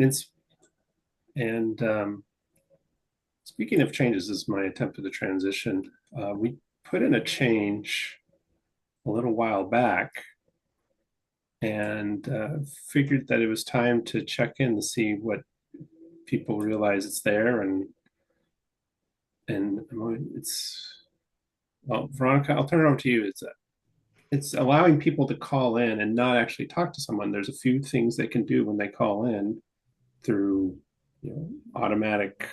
speaking of changes, this is my attempt at the transition. We put in a change a little while back and figured that it was time to check in to see what people realize it's there, and well, Veronica, I'll turn it over to you. It's allowing people to call in and not actually talk to someone. There's a few things they can do when they call in through automatic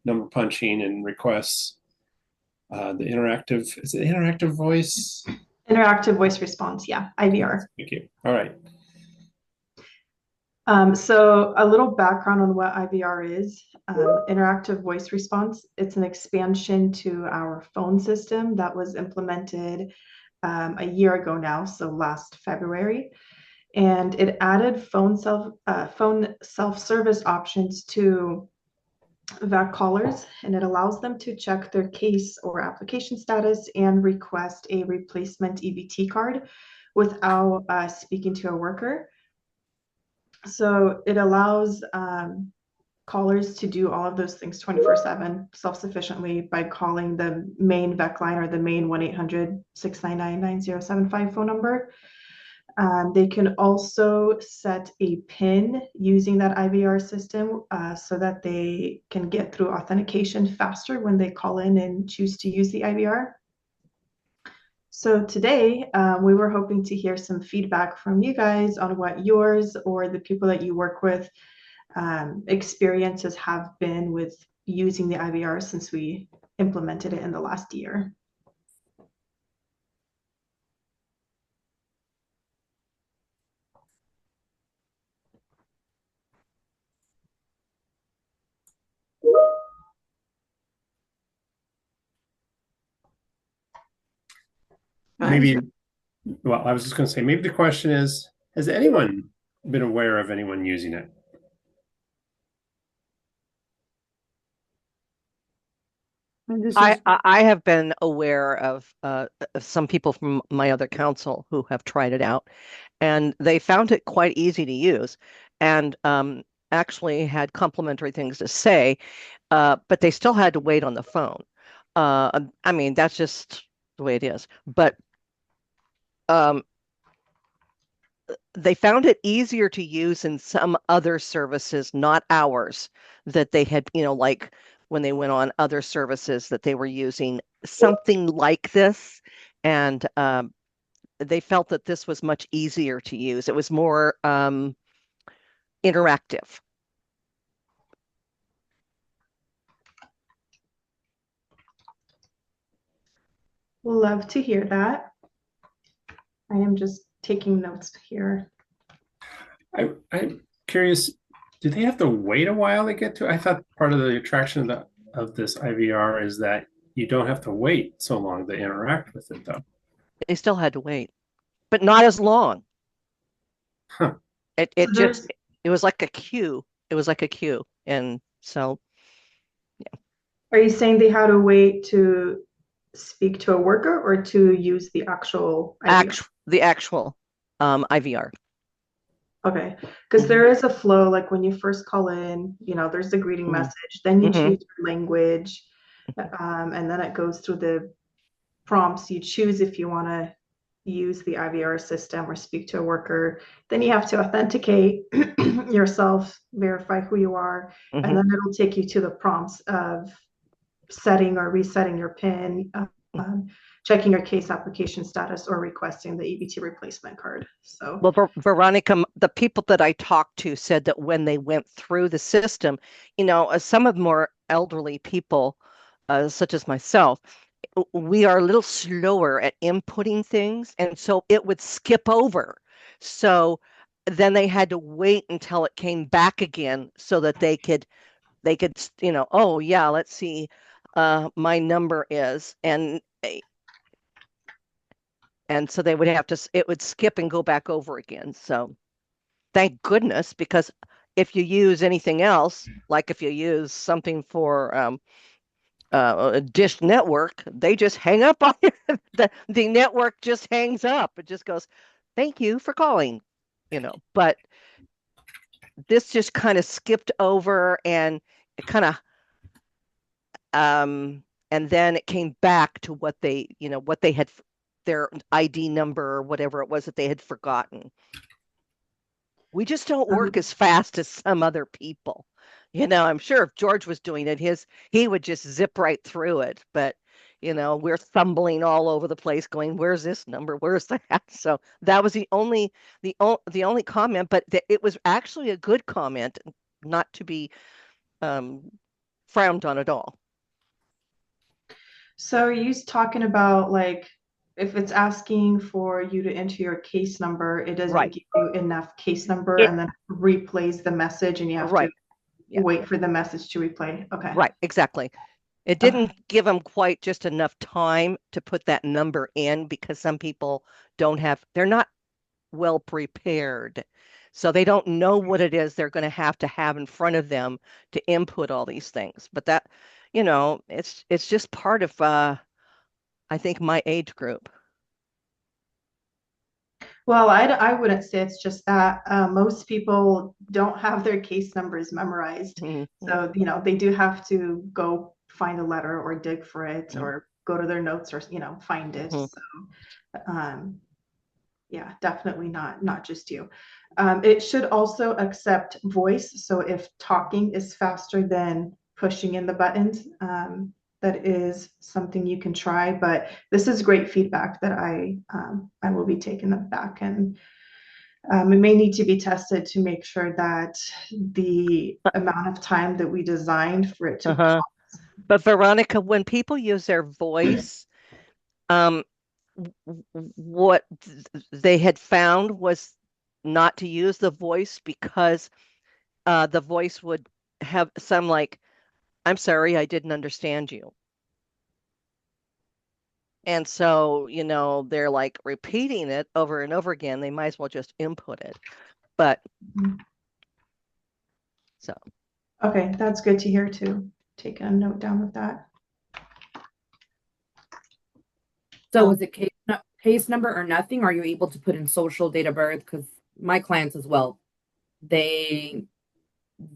number punching and requests. The interactive voice? Interactive voice response, yeah, IVR. Thank you. All right. So a little background on what IVR is. Interactive voice response. It's an expansion to our phone system that was implemented a year ago now, so last February. And it added phone self-service options to VAC callers, and it allows them to check their case or application status and request a replacement EBT card without speaking to a worker. So it allows callers to do all of those things 24/7 self-sufficiently by calling the main VEC line or the main 1-800-699-9075 phone number. They can also set a PIN using that IVR system so that they can get through authentication faster when they call in and choose to use the IVR. So today, we were hoping to hear some feedback from you guys on what yours or the people that you work with experiences have been with using the IVR since we implemented it in the last year. Maybe, well, I was just going to say, maybe the question is, has anyone been aware of anyone using it? I have been aware of some people from my other council who have tried it out, and they found it quite easy to use, and actually had complimentary things to say, but they still had to wait on the phone. I mean, that's just the way it is. But they found it easier to use in some other services, not ours, that they had, like when they went on other services that they were using something like this. And they felt that this was much easier to use. It was more interactive. Love to hear that. I am just taking notes here. I'm curious, do they have to wait a while to get to it? I thought part of the attraction of this IVR is that you don't have to wait so long to interact with it, though. They still had to wait, but not as long. Huh. It was like a queue. It was like a queue. And so, yeah. Are you saying they had to wait to speak to a worker or to use the actual IVR? The actual IVR. Okay, because there is a flow, like when you first call in, there's the greeting message, then you choose your language, and then it goes through the prompts. You choose if you want to use the IVR system or speak to a worker. Then you have to authenticate yourself, verify who you are, and then it'll take you to the prompts of setting or resetting your PIN, checking your case application status, or requesting the EBT replacement card. So, well, Veronica, the people that I talked to said that when they went through the system, some of more elderly people, such as myself, we are a little slower at inputting things, and so it would skip over. So then they had to wait until it came back again so that they could, oh yeah, let's see, my number is, and so they would have to, it would skip and go back over again. So thank goodness, because if you use anything else, like if you use something for a Dish Network, they just hang up on you. The network just hangs up. It just goes, thank you for calling, but this just kind of skipped over, and it kind of and then it came back to what they had, their ID number or whatever it was that they had forgotten. We just don't work as fast as some other people. I'm sure if George was doing it, he would just zip right through it. But, we're fumbling all over the place going, where's this number? Where's that? So that was the only comment, but it was actually a good comment, not to be frowned on at all. so are you talking about like if it's asking for you to enter your case number, it doesn't give you enough case number and then replays the message and you have to wait for the message to replay? Okay. Right, exactly. It didn't give them quite just enough time to put that number in, because some people they're not well prepared. So they don't know what it is they're going to have in front of them to input all these things. But that, it's just part of, I think, my age group. Well, I wouldn't say it's just that. Most people don't have their case numbers memorized. So, they do have to go find a letter or dig for it or go to their notes or, find it. So, yeah, definitely not just you. It should also accept voice. So if talking is faster than pushing in the buttons, that is something you can try. But this is great feedback that I will be taking them back, and it may need to be tested to make sure that the amount of time that we designed for it to pause. But Veronica, when people use their voice, what they had found was not to use the voice, because the voice would have some like, I'm sorry, I didn't understand you. And so, they're like repeating it over and over again. They might as well just input it. But so. Okay, that's good to hear too. Take a note down of that. So was it case number or nothing? Or are you able to put in social, date of birth? Because my clients as well, they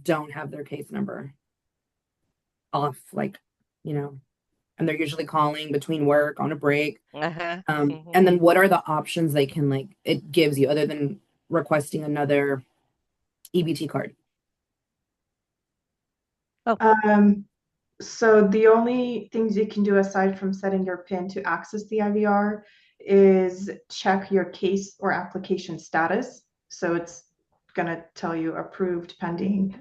don't have their case number off, like, and they're usually calling between work on a break. And then what are the options they can it gives you other than requesting another EBT card? So the only things you can do aside from setting your PIN to access the IVR is check your case or application status. So it's going to tell you approved, pending,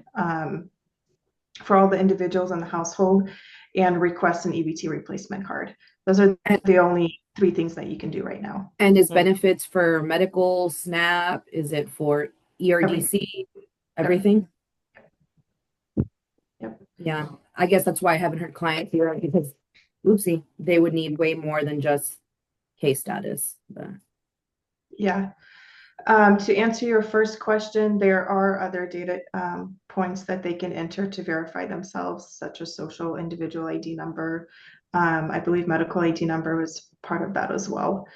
for all the individuals in the household, and request an EBT replacement card. Those are the only 3 things that you can do right now. And is benefits for medical, SNAP? Is it for ERDC? Everything? Yep. Yeah, I guess that's why I haven't heard clients here, because oopsie, they would need way more than just case status. But. Yeah. To answer your first question, there are other data points that they can enter to verify themselves, such as social, individual ID number. I believe medical ID number was part of that as well.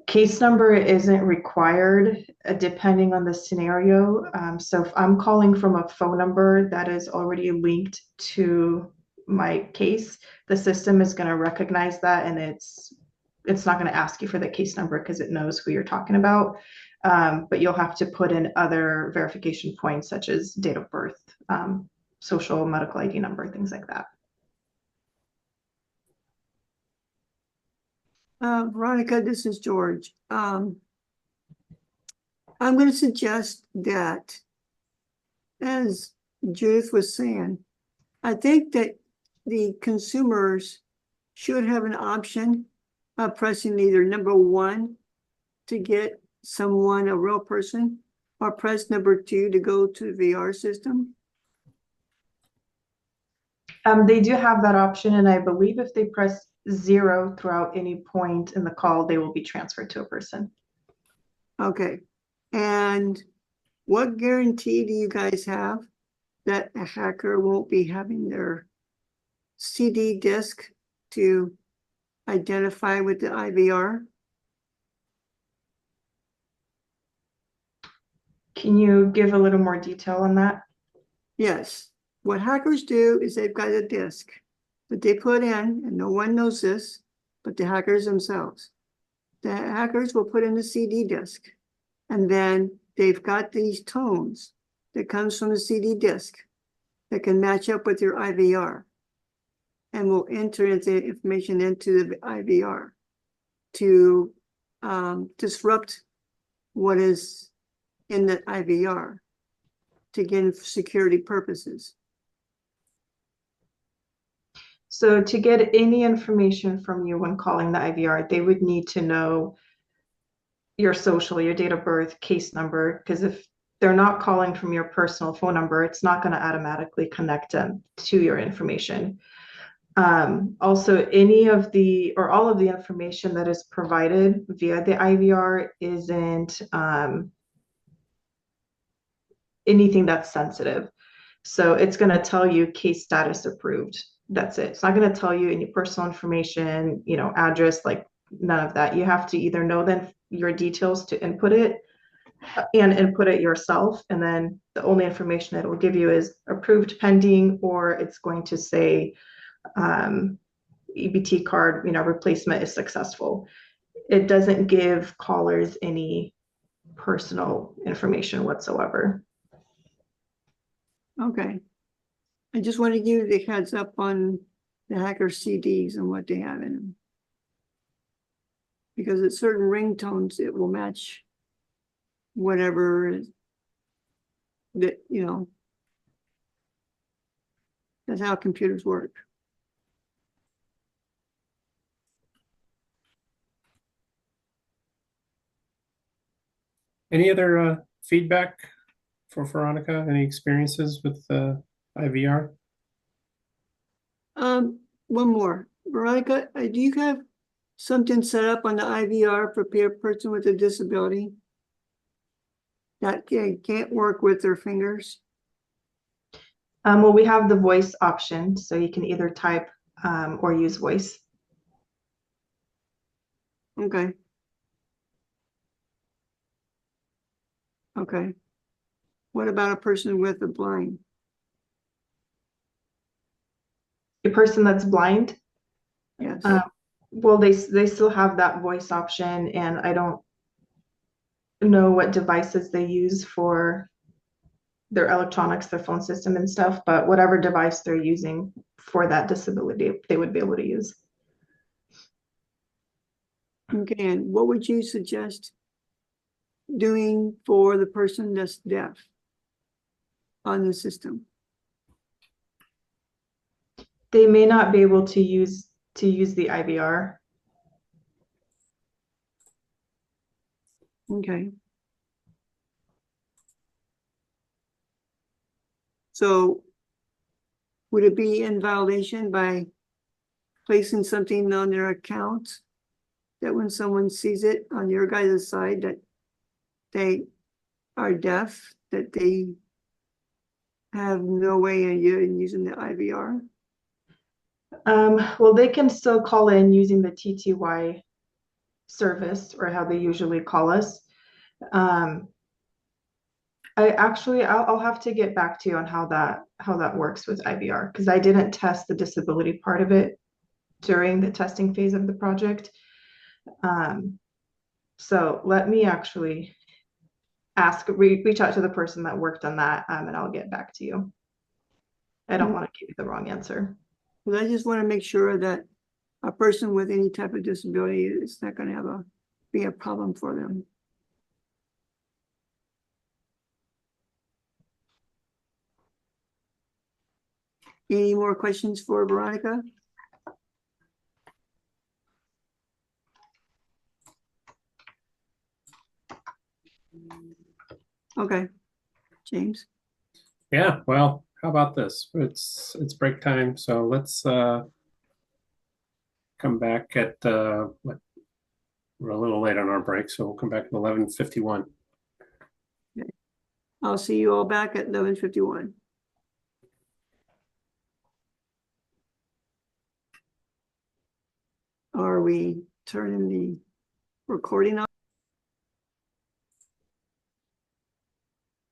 Case number isn't required depending on the scenario. So if I'm calling from a phone number that is already linked to my case, the system is going to recognize that, and it's not going to ask you for the case number because it knows who you're talking about. But you'll have to put in other verification points such as date of birth, social, medical ID number, things like that. Veronica, this is George. I'm going to suggest that, as Judith was saying, I think that the consumers should have an option of pressing either number 1 to get someone, a real person, or press number 2 to go to the VR system. They do have that option, and I believe if they press 0 throughout any point in the call, they will be transferred to a person. Okay. And what guarantee do you guys have that a hacker won't be having their CD disk to identify with the IVR? Can you give a little more detail on that? Yes. What hackers do is they've got a disk that they put in, and no one knows this, but the hackers themselves. The hackers will put in the CD disk, and then they've got these tones that comes from the CD disk that can match up with your IVR, and will enter the information into the IVR to disrupt what is in the IVR to gain security purposes. So to get any information from you when calling the IVR, they would need to know your social, your date of birth, case number, because if they're not calling from your personal phone number, it's not going to automatically connect them to your information. Also, any of the or all of the information that is provided via the IVR isn't anything that's sensitive. So it's going to tell you case status approved. That's it. It's not going to tell you any personal information, address, like none of that. You have to either know then your details to input it and input it yourself. And then the only information that it will give you is approved pending, or it's going to say EBT card, replacement is successful. It doesn't give callers any personal information whatsoever. Okay. I just want to give you the heads up on the hacker CDs and what they have in them. Because at certain ringtones, it will match whatever that, that's how computers work. Any other feedback for Veronica? Any experiences with IVR? One more. Veronica, do you have something set up on the IVR for a person with a disability that can't work with their fingers? Well, we have the voice option, so you can either type or use voice. Okay. Okay. What about a person with a blind? A person that's blind? Yes. Well, they still have that voice option, and I don't know what devices they use for their electronics, their phone system and stuff, but whatever device they're using for that disability, they would be able to use. Okay, and what would you suggest doing for the person that's deaf on the system? They may not be able to use the IVR. Okay. So would it be in violation by placing something on their account that when someone sees it on your guys' side that they are deaf, that they have no way of using the IVR? Well, they can still call in using the TTY service, or how they usually call us. I'll have to get back to you on how that works with IVR, because I didn't test the disability part of it during the testing phase of the project. So let me actually reach out to the person that worked on that, and I'll get back to you. I don't want to give you the wrong answer. Well, I just want to make sure that a person with any type of disability, it's not gonna be a problem for them. Any more questions for Veronica? Okay, James. Yeah, well, how about this? It's break time, so let's come back at we're a little late on our break, so we'll come back at 11:51. Okay. I'll see you all back at 11:51. Are we turning the recording on?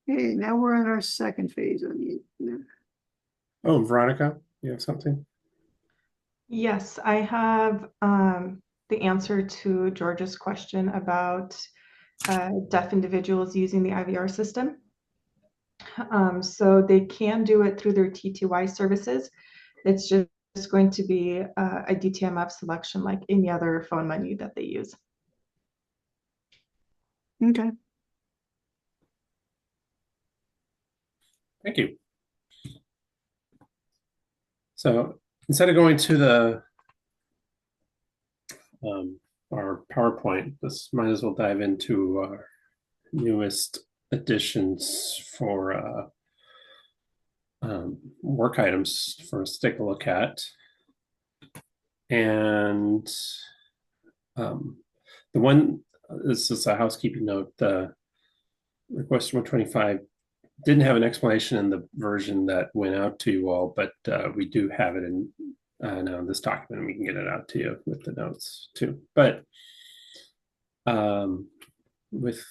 Okay, now we're in our second phase of the. Oh, Veronica, you have something? Yes, I have the answer to George's question about deaf individuals using the IVR system. So they can do it through their TTY services. It's just going to be a DTMF selection like any other phone menu that they use. Okay. Thank you. So instead of going to the our PowerPoint, this might as well dive into our newest additions for work items for us to take a look at. And the one, this is a housekeeping note, the request 125 didn't have an explanation in the version that went out to you all, but we do have it in now in this document, and we can get it out to you with the notes too. But with,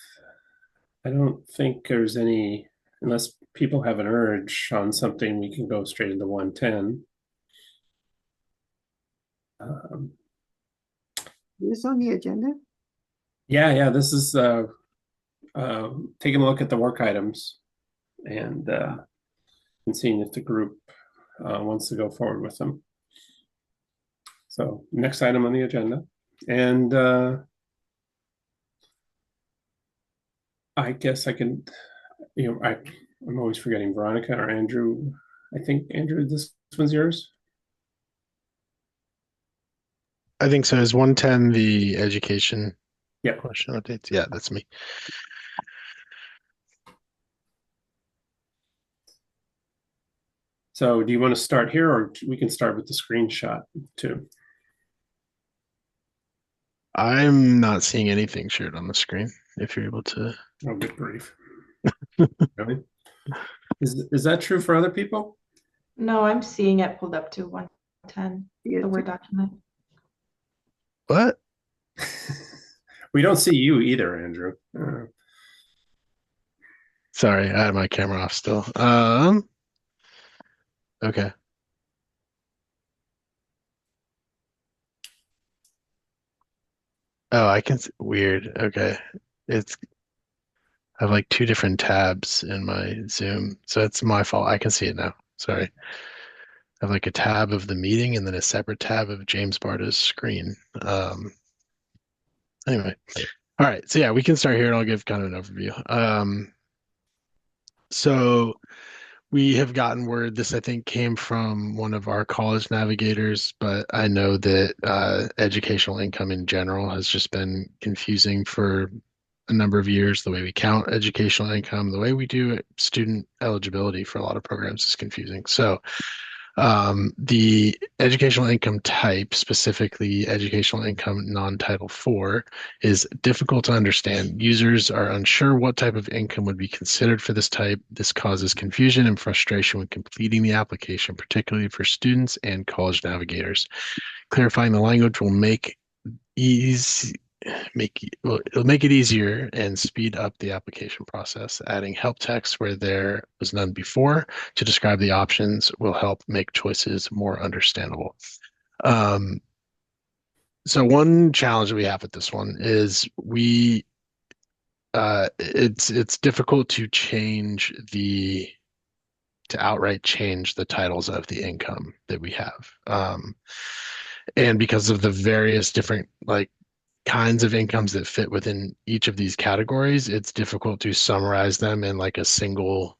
I don't think there's any, unless people have an urge on something, we can go straight into 110. Is this on the agenda? Yeah, this is taking a look at the work items and seeing if the group wants to go forward with them. So next item on the agenda. And I guess I can, I'm always forgetting Veronica or Andrew. I think, Andrew, this one's yours? I think so. Is 110 the education Yep. question updates? Yeah, that's me. So do you want to start here, or we can start with the screenshot too? I'm not seeing anything shared on the screen. If you're able to. Oh, good grief. Really? Is that true for other people? No, I'm seeing it pulled up to 110, the Word document. What? We don't see you either, Andrew. Sorry, I had my camera off still. Okay. Oh, I can see, weird. Okay. I have like two different tabs in my Zoom, so it's my fault. I can see it now. Sorry. I have like a tab of the meeting and then a separate tab of James Barta's screen. Anyway. All right. So yeah, we can start here and I'll give kind of an overview. So we have gotten word, this I think came from one of our college navigators, but I know that educational income in general has just been confusing for a number of years. The way we count educational income, the way we do student eligibility for a lot of programs is confusing. So the educational income type, specifically educational income non-Title IV, is difficult to understand. Users are unsure what type of income would be considered for this type. This causes confusion and frustration when completing the application, particularly for students and college navigators. Clarifying the language will it'll make it easier and speed up the application process. Adding help text where there was none before to describe the options will help make choices more understandable. So one challenge we have with this one is it's difficult to outright change the titles of the income that we have. And because of the various different like kinds of incomes that fit within each of these categories, it's difficult to summarize them in like a single,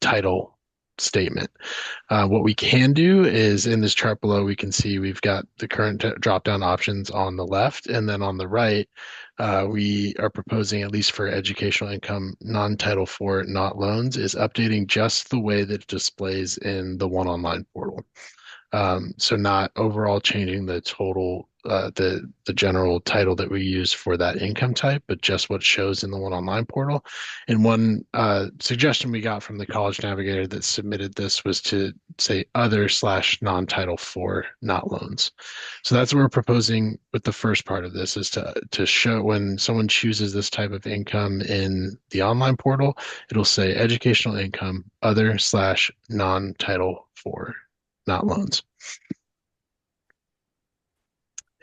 title statement. What we can do is in this chart below, we can see we've got the current drop-down options on the left, and then on the right, we are proposing, at least for educational income, non-Title IV, not loans, is updating just the way that it displays in the One Online portal. So not overall changing the total, the general title that we use for that income type, but just what shows in the One Online portal. And one suggestion we got from the College Navigator that submitted this was to say other/non-Title IV, not loans. So that's what we're proposing with the first part of this, is to show when someone chooses this type of income in the online portal, it'll say educational income, other/non-Title IV, not loans.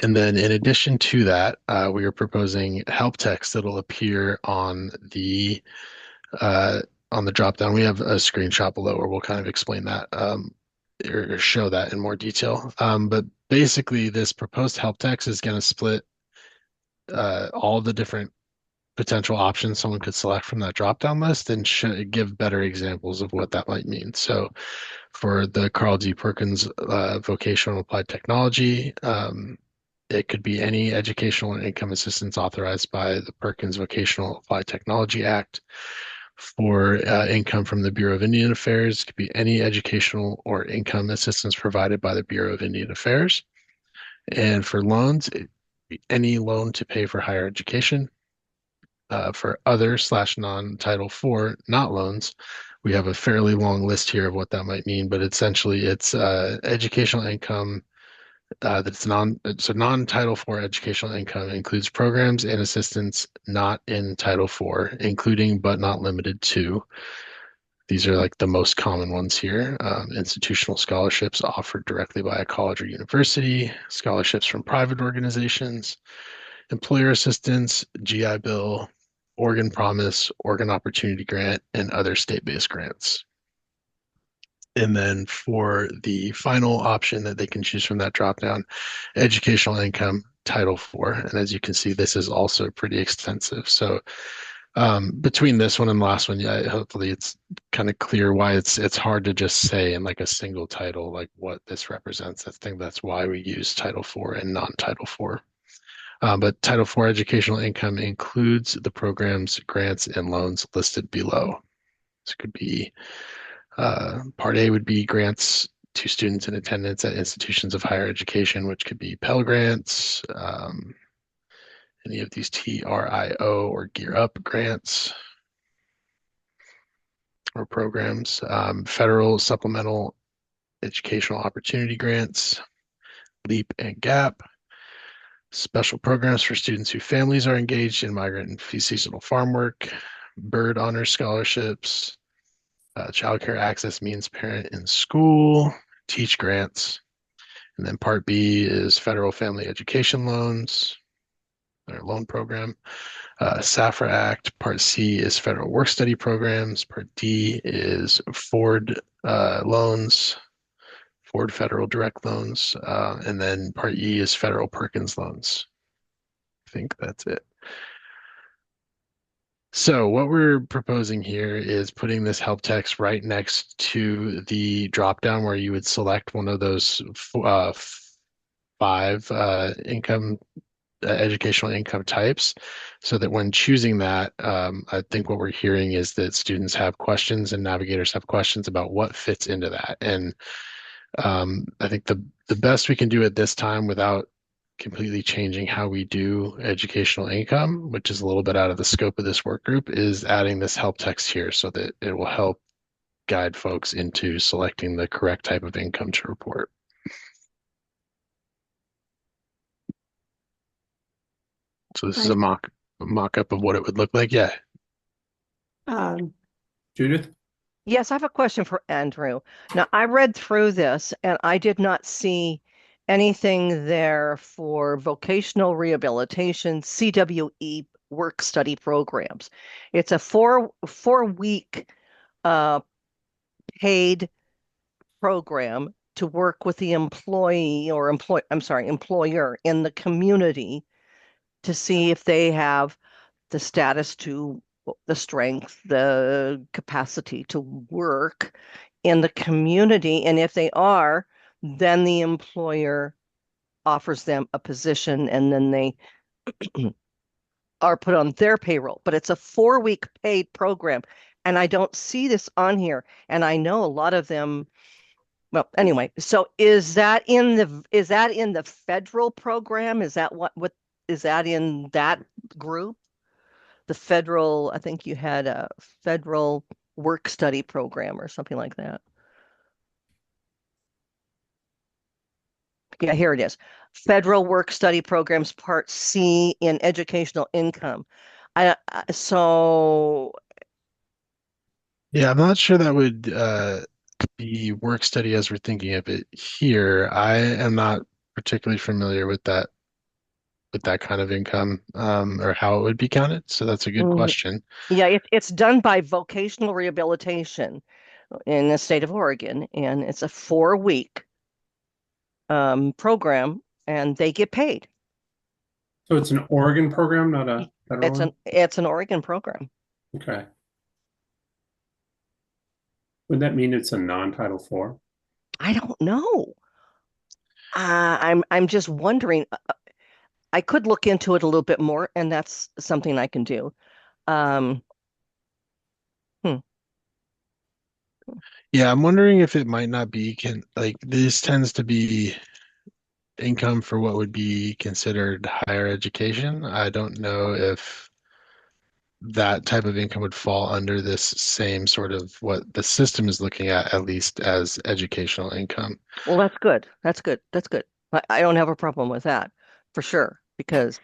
And then in addition to that, we are proposing help text that'll appear on the drop down. We have a screenshot below where we'll kind of explain that or show that in more detail. But basically, this proposed help text is going to split all the different potential options someone could select from that drop down list and give better examples of what that might mean. So for the Carl D. Perkins Vocational Applied Technology, it could be any educational and income assistance authorized by the Perkins Vocational Applied Technology Act. For income from the Bureau of Indian Affairs, it could be any educational or income assistance provided by the Bureau of Indian Affairs. And for loans, it could be any loan to pay for higher education. For other/non-Title IV, not loans, we have a fairly long list here of what that might mean, but essentially it's educational income that's non-Title IV educational income includes programs and assistance not in Title IV, including but not limited to. These are like the most common ones here. Institutional scholarships offered directly by a college or university, scholarships from private organizations, employer assistance, GI Bill, Oregon Promise, Oregon Opportunity Grant, and other state-based grants. And then for the final option that they can choose from that dropdown, educational income, Title IV. And as you can see, this is also pretty extensive. So between this one and the last one, yeah, hopefully it's kind of clear why it's hard to just say in like a single title like what this represents. I think that's why we use Title IV and non-Title IV. But Title IV educational income includes the programs, grants, and loans listed below. This could be Part A would be grants to students in attendance at institutions of higher education, which could be Pell Grants, any of these TRIO or Gear Up grants or programs, federal supplemental educational opportunity grants, LEAP and GAP, special programs for students whose families are engaged in migrant and seasonal farm work, bird honor scholarships, child care access means parent in school, teach grants. And then Part B is federal family education loans, their loan program. SAFRA Act. Part C is federal work study programs. Part D is Ford loans, Ford federal direct loans. And then Part E is federal Perkins loans. I think that's it. So what we're proposing here is putting this help text right next to the dropdown where you would select one of those five educational income types, so that when choosing that, I think what we're hearing is that students have questions and navigators have questions about what fits into that. And I think the best we can do at this time without completely changing how we do educational income, which is a little bit out of the scope of this work group, is adding this help text here so that it will help guide folks into selecting the correct type of income to report. So this is a mock-up of what it would look like. Yeah. Judith? Yes, I have a question for Andrew. Now, I read through this and I did not see anything there for vocational rehabilitation, CWE work study programs. It's a four-week paid program to work with the employee or employer in the community to see if they have the status to the strength, the capacity to work in the community. And if they are, then the employer offers them a position and then they are put on their payroll. But it's a 4-week paid program. And I don't see this on here. And I know a lot of them. Well, anyway, so is that in the federal program? Is that what is that in that group? The federal, I think you had a federal work study program or something like that. Yeah, here it is. Federal work study programs, part C in educational income. So Yeah, I'm not sure that would be work study as we're thinking of it here. I am not particularly familiar with that kind of income or how it would be counted. So that's a good question. Yeah, it's done by vocational rehabilitation in the state of Oregon, and it's a 4-week program, and they get paid. So it's an Oregon program, not a federal one? It's an Oregon program. Okay. Would that mean it's a non-Title IV? I don't know. I'm just wondering. I could look into it a little bit more, and that's something I can do. Yeah, I'm wondering if it might not be like this tends to be income for what would be considered higher education. I don't know if that type of income would fall under this same sort of what the system is looking at least as educational income. Well, that's good. That's good. That's good. I don't have a problem with that for sure, because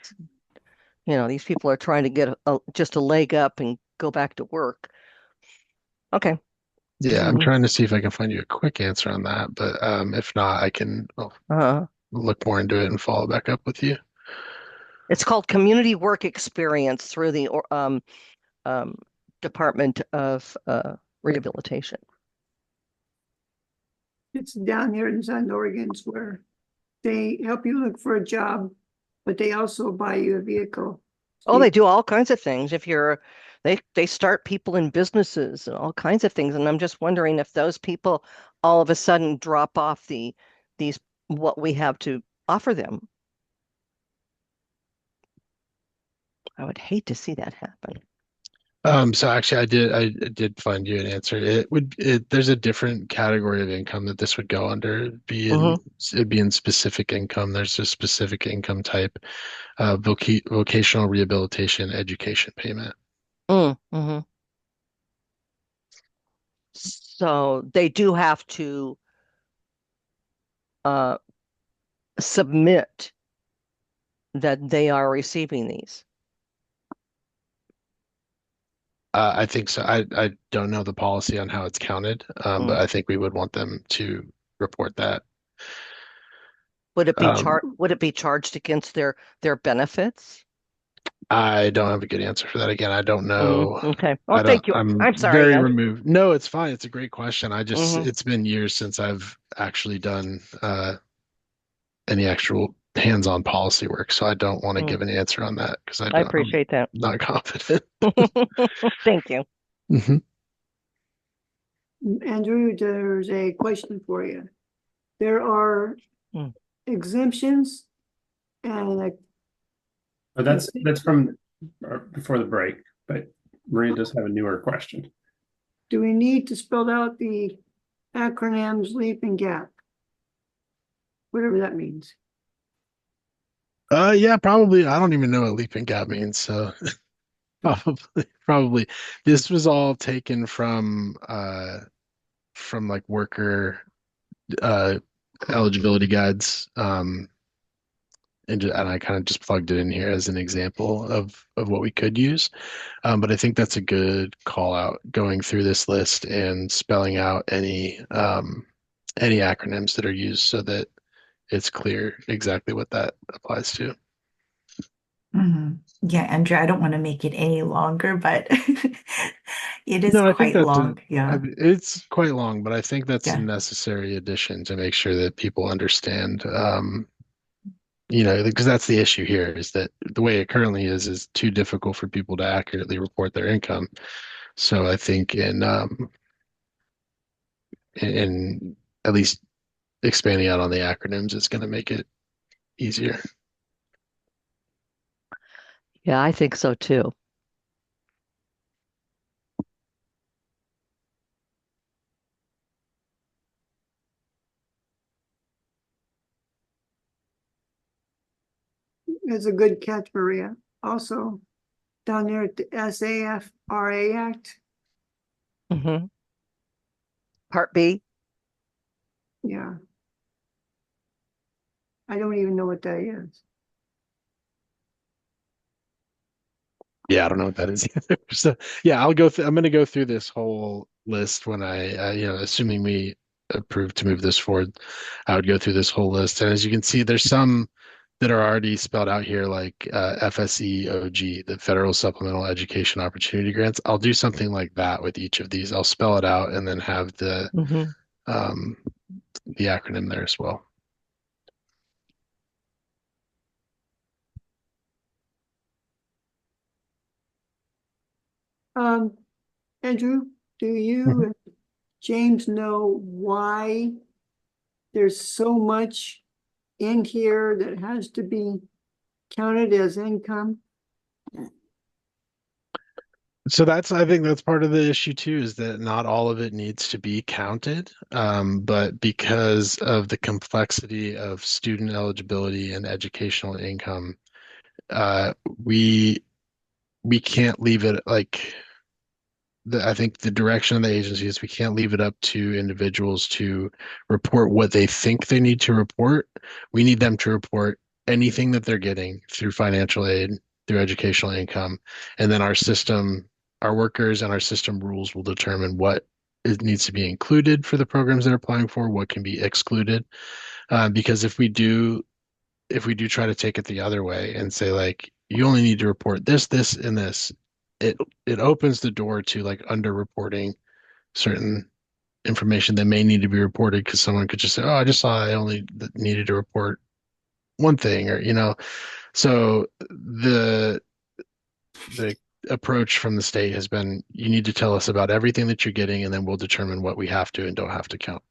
these people are trying to get just a leg up and go back to work. Okay. Yeah, I'm trying to see if I can find you a quick answer on that, but if not, I can look more into it and follow back up with you. It's called Community Work Experience through the Department of Rehabilitation. It's down here in Southern Oregon where they help you look for a job, but they also buy you a vehicle. Oh, they do all kinds of things. They start people in businesses and all kinds of things. And I'm just wondering if those people all of a sudden drop off what we have to offer them. I would hate to see that happen. So actually I did find you an answer. There's a different category of income that this would go under. It'd be in specific income. There's a specific income type, vocational rehabilitation education payment. So they do have to submit that they are receiving these. I think so. I don't know the policy on how it's counted, but I think we would want them to report that. Would it be charged against their benefits? I don't have a good answer for that. Again, I don't know. Okay. Well, thank you. I'm sorry. Very removed. No, it's fine. It's a great question. It's been years since I've actually done any actual hands-on policy work, so I don't want to give an answer on that because I appreciate that. Not confident. Thank you. Andrew, there's a question for you. There are exemptions and that's from before the break, but Maria does have a newer question. Do we need to spell out the acronyms LEAP and GAP? Whatever that means. Yeah, probably. I don't even know what leap and gap means, so probably. This was all taken from like worker eligibility guides. And I kind of just plugged it in here as an example of what we could use. But I think that's a good call out, going through this list and spelling out any acronyms that are used so that it's clear exactly what that applies to. Yeah, Andrea, I don't want to make it any longer, but it is No, I think quite that's long. Yeah. it's quite long, but I think that's a Yeah. necessary addition to make sure that people understand. Because that's the issue here is that the way it currently is too difficult for people to accurately report their income. So I think in at least expanding out on the acronyms is going to make it easier. Yeah, I think so too. It's a good catch, Maria. Also, down there at the SAFRA Act, hmm Part B. yeah. I don't even know what that is. Yeah, I don't know what that is either. So yeah, I'm going to go through this whole list when assuming we approve to move this forward, I would go through this whole list. And as you can see, there's some that are already spelled out here, like FSEOG, the Federal Supplemental Education Opportunity Grants. I'll do something like that with each of these. I'll spell it out and then have um, the acronym there as well. Andrew, do you and James know why there's so much in here that has to be counted as income? So I think that's part of the issue too, is that not all of it needs to be counted. But because of the complexity of student eligibility and educational income, uh, we we can't leave it like I think the direction of the agency is we can't leave it up to individuals to report what they think they need to report. We need them to report anything that they're getting through financial aid, through educational income, and then our workers and our system rules will determine what it needs to be included for the programs they're applying for, what can be excluded. Because if we do try to take it the other way and say like you only need to report this, this, and this, it opens the door to like underreporting certain information that may need to be reported because someone could just say, "Oh, I just saw I only needed to report one thing," or So the approach from the state has been, you need to tell us about everything that you're getting, and then we'll determine what we have to and don't have to count.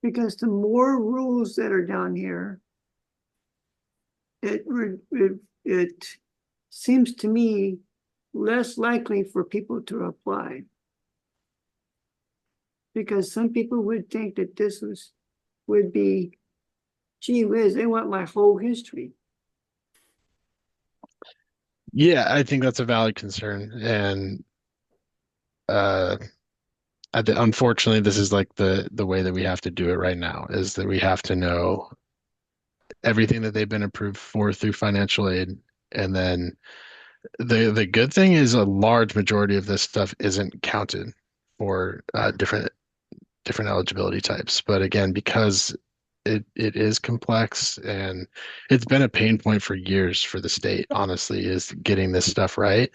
Because the more rules that are down here, it seems to me less likely for people to apply. Because some people would think that this would be, gee whiz, they want my whole history. Yeah, I think that's a valid concern, and unfortunately, this is like the way that we have to do it right now, is that we have to know everything that they've been approved for through financial aid, and then the good thing is a large majority of this stuff isn't counted for different eligibility types. But again, because it is complex and it's been a pain point for years for the state, honestly, is getting this stuff right.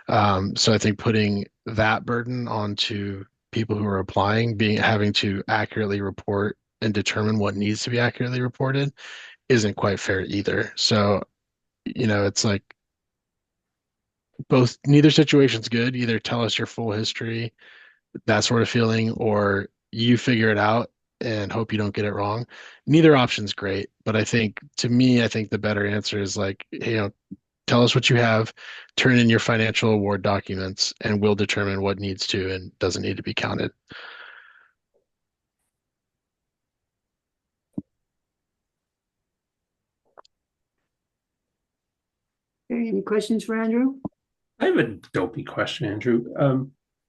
So I think putting that burden onto people who are applying, having to accurately report and determine what needs to be accurately reported isn't quite fair either. So, it's like neither situation's good. Either tell us your full history, that sort of feeling, or you figure it out and hope you don't get it wrong. Neither option's great, but to me, I think the better answer is like, tell us what you have, turn in your financial award documents, and we'll determine what needs to and doesn't need to be counted. Okay, any questions for Andrew? I have a dopey question, Andrew.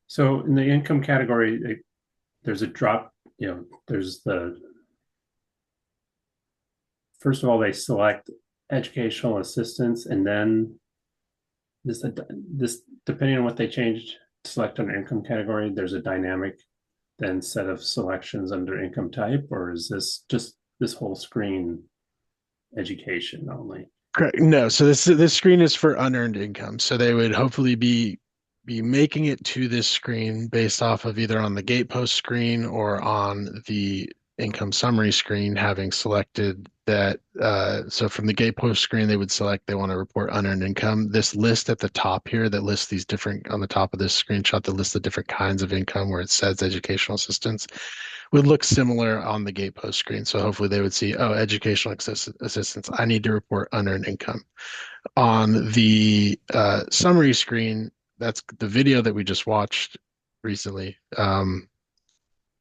So in the income category, there's a drop, there's first of all, they select educational assistance, and then this depending on what they changed, select under income category, there's a dynamic then set of selections under income type, or is this just this whole screen education only? Correct. No, so this screen is for unearned income. So they would hopefully be making it to this screen based off of either on the gatepost screen or on the income summary screen, having selected that. So from the gatepost screen, they would select they want to report unearned income. This list at the top here that lists these different, on the top of this screenshot, that lists the different kinds of income where it says educational assistance, would look similar on the gatepost screen. So hopefully they would see, oh, educational assistance, I need to report unearned income. On the summary screen, that's the video that we just watched recently,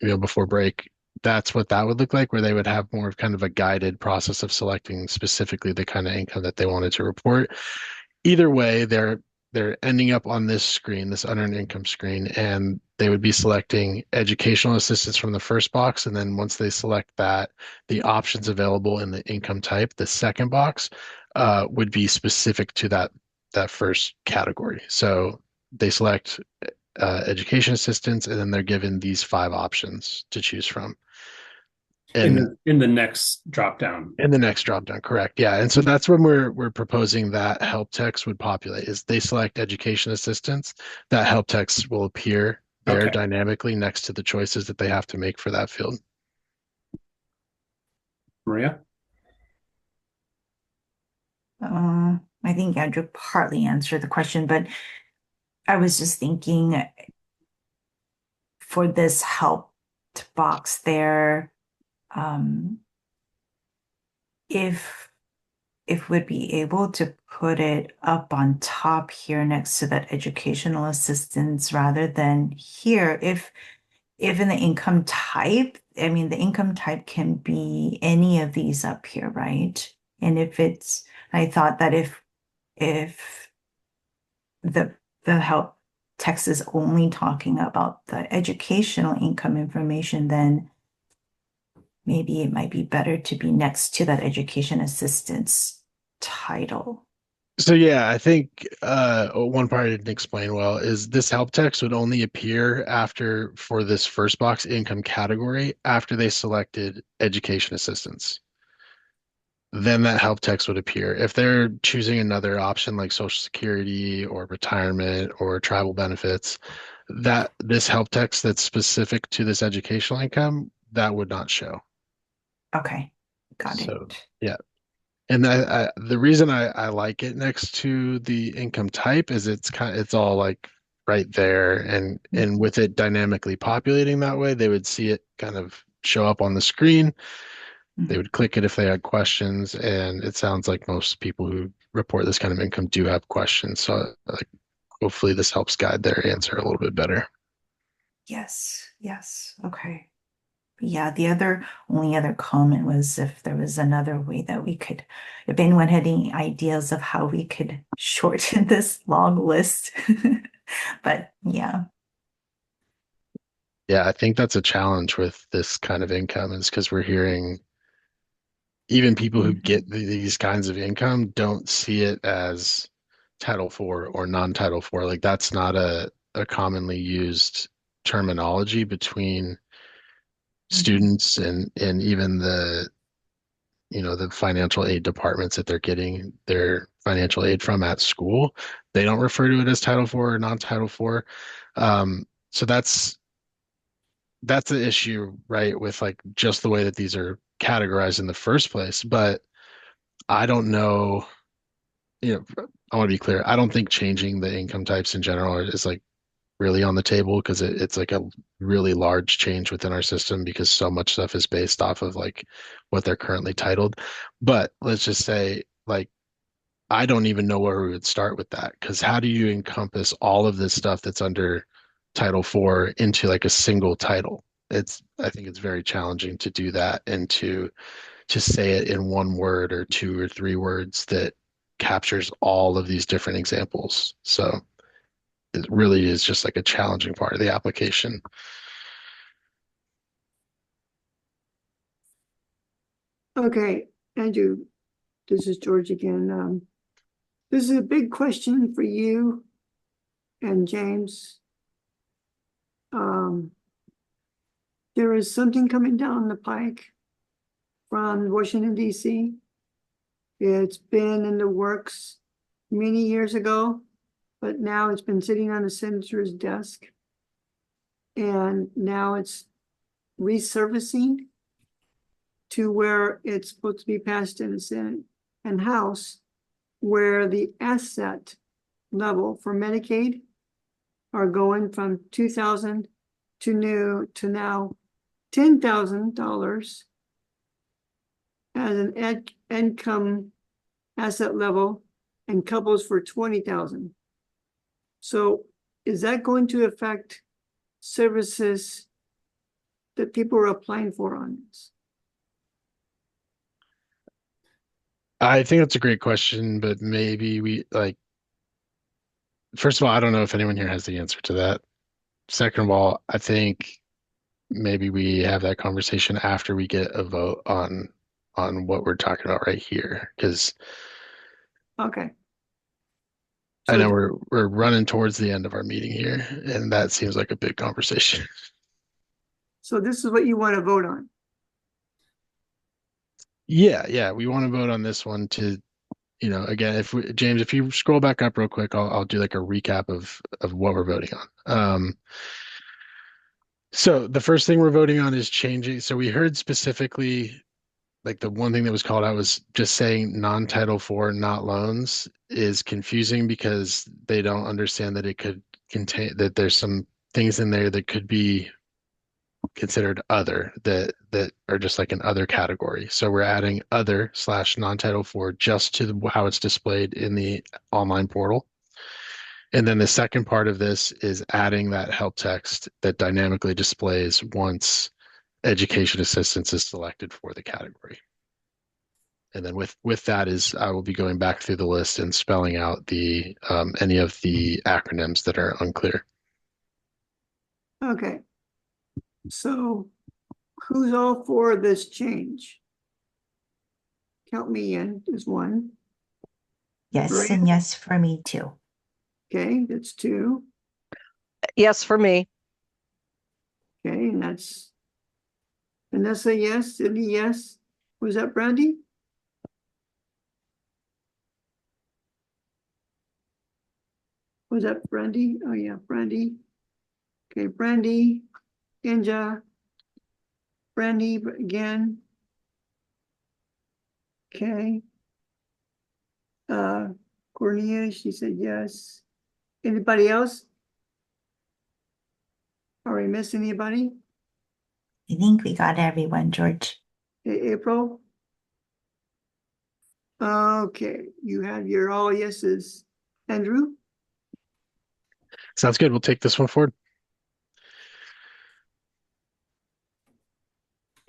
before break. That's what that would look like, where they would have more of kind of a guided process of selecting specifically the kind of income that they wanted to report. Either way, they're ending up on this screen, this unearned income screen, and they would be selecting educational assistance from the first box. And then once they select that, the options available in the income type, the second box, would be specific to that first category. So they select education assistance, and then they're given these 5 options to choose from. And in the next drop down. In the next drop down, correct. Yeah. And so that's when we're proposing that help text would populate. Is they select education assistance, that help text will appear there dynamically next to the choices that they have to make for that field. Maria? I think Andrew partly answered the question, but I was just thinking for this help box there, if we'd be able to put it up on top here next to that educational assistance rather than here, if in the income type, I mean, the income type can be any of these up here, right? And if it's, I thought that if the help text is only talking about the educational income information, then maybe it might be better to be next to that education assistance title. So yeah, I think one part I didn't explain well is this help text would only appear after, for this first box income category, after they selected education assistance. Then that help text would appear. If they're choosing another option like Social Security or retirement or tribal benefits, that this help text that's specific to this educational income, that would not show. Okay, got it. Yeah. And the reason I like it next to the income type is it's all like right there, and with it dynamically populating that way, they would see it kind of show up on the screen. They would click it if they had questions, and it sounds like most people who report this kind of income do have questions. So like, hopefully this helps guide their answer a little bit better. Yes, okay. Yeah, the only other comment was if there was another way that we could, if anyone had any ideas of how we could shorten this long list. But yeah. Yeah, I think that's a challenge with this kind of income, is because we're hearing even people who get these kinds of income don't see it as Title IV or non-Title IV. Like that's not a commonly used terminology between students and even the financial aid departments that they're getting their financial aid from at school. They don't refer to it as Title IV or non-Title IV. So that's the issue, right? With like just the way that these are categorized in the first place. But I don't know, I want to be clear. I don't think changing the income types in general is like really on the table, because it's like a really large change within our system, because so much stuff is based off of like what they're currently titled. But let's just say, like, I don't even know where we would start with that, because how do you encompass all of this stuff that's under Title IV into like a single title? I think it's very challenging to do that, and to say it in one word or 2 or 3 words that captures all of these different examples. So it really is just like a challenging part of the application. Okay, Andrew, this is George again. This is a big question for you and James. There is something coming down the pike from Washington, D.C. It's been in the works many years ago, but now it's been sitting on the senator's desk. And now it's resurfacing to where it's supposed to be passed in the Senate and House, where the asset level for Medicaid are going from $2,000 to now $10,000 as an income asset level, and couples for $20,000. So is that going to affect services that people are applying for on this? I think that's a great question, but maybe we like, first of all, I don't know if anyone here has the answer to that. Second of all, I think maybe we have that conversation after we get a vote on what we're talking about right here, because Okay. I know we're running towards the end of our meeting here, and that seems like a big conversation. So this is what you want to vote on? Yeah, we want to vote on this one to, again, James, if you scroll back up real quick, I'll do like a recap of what we're voting on. So the first thing we're voting on is changing. So we heard specifically, like the one thing that was called out was just saying non-Title IV, not loans, is confusing because they don't understand that it could contain, that there's some things in there that could be considered other, that are just like an other category. So we're adding other / non-Title IV just to how it's displayed in the online portal. And then the second part of this is adding that help text that dynamically displays once education assistance is selected for the category. And then with that is I will be going back through the list and spelling out the any of the acronyms that are unclear. Okay. So who's all for this change? Count me in as one. Yes, Right. and yes for me too. Okay, that's two. Yes, for me. Okay, and that's Vanessa, yes. Sydney, yes. Was that Brandy? Was that Brandy? Oh yeah, Brandy. Okay, Brandy, Inja, Brandy again. Okay. Cornelia, she said yes. Anybody else? Are we missing anybody? I think we got everyone, George. April? Okay, you have your all yeses. Andrew? Sounds good. We'll take this one forward.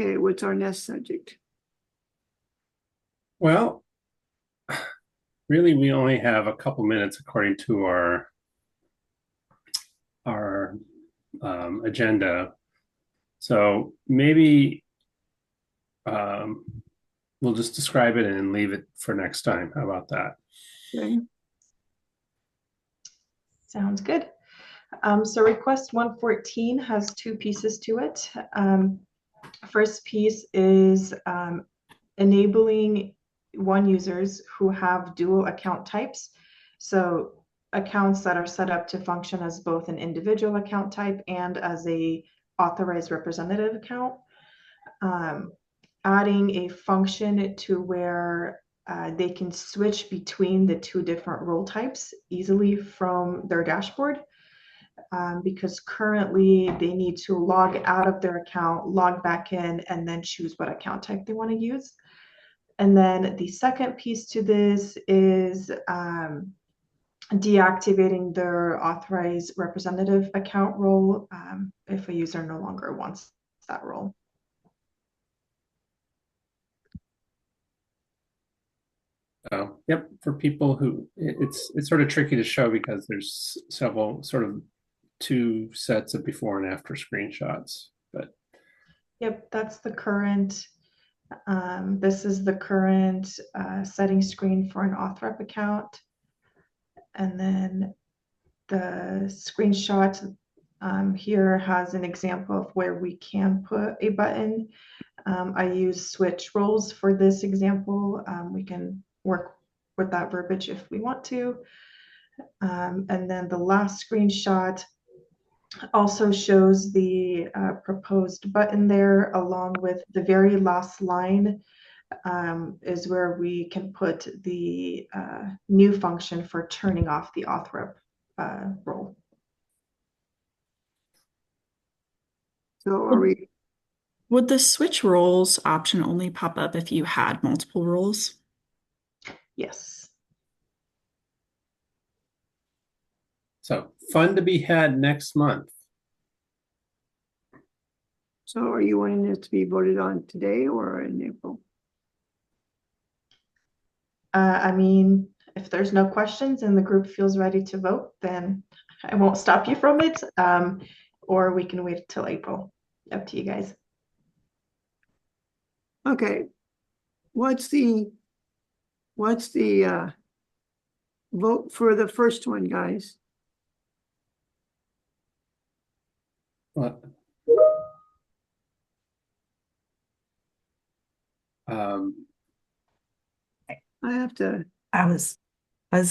Okay, what's our next subject? Well, really, we only have a couple minutes according to our agenda. So maybe we'll just describe it and leave it for next time. How about that? Okay. Sounds good. So request 114 has two pieces to it. First piece is enabling ONE users who have dual account types. So accounts that are set up to function as both an individual account type and as a authorized representative account. Adding a function to where they can switch between the two different role types easily from their dashboard. Because currently they need to log out of their account, log back in, and then choose what account type they want to use. And then the second piece to this is deactivating their authorized representative account role if a user no longer wants that role. Yep, for people who it's sort of tricky to show because there's several sort of two sets of before and after screenshots, but yep, that's the current. This is the current setting screen for an auth account, and then the screenshot here has an example of where we can put a button I use switch roles for this example. We can work with that verbiage if we want to. And then the last screenshot also shows the proposed button there, along with the very last line is where we can put the new function for turning off the auth role. So are we? Would the switch roles option only pop up if you had multiple roles? Yes. So fun to be had next month. So are you wanting this to be voted on today or in April? I mean, if there's no questions and the group feels ready to vote, then I won't stop you from it. Or we can wait till April. Up to you guys. Okay. What's the vote for the first one, guys? What? I have to. I was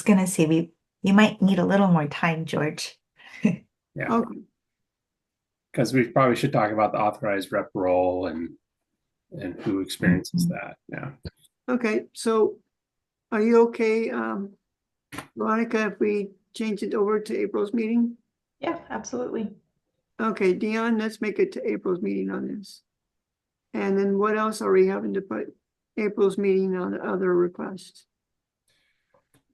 gonna say you might need a little more time, George. Yeah. Okay. Because we probably should talk about the authorized rep role and who experiences that. Yeah. Okay, so are you okay, Veronica, if we change it over to April's meeting? Yeah, absolutely. Okay, Dion, let's make it to April's meeting on this. And then what else are we having to put April's meeting on the other requests?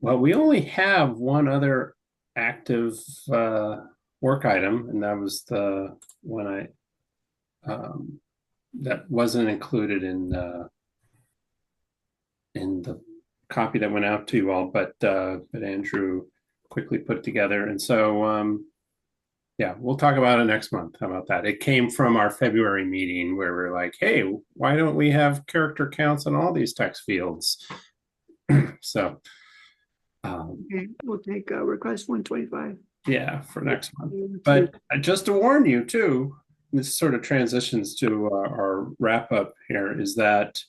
Well, we only have one other active work item, and that was the one that wasn't included in the copy that went out to you all, but Andrew quickly put it together. And so, yeah, we'll talk about it next month. How about that? It came from our February meeting where we're like, hey, why don't we have character counts on all these text fields? So, okay, we'll take request 125. yeah, for next month. But just to warn you too, this sort of transitions to our wrap up here, is that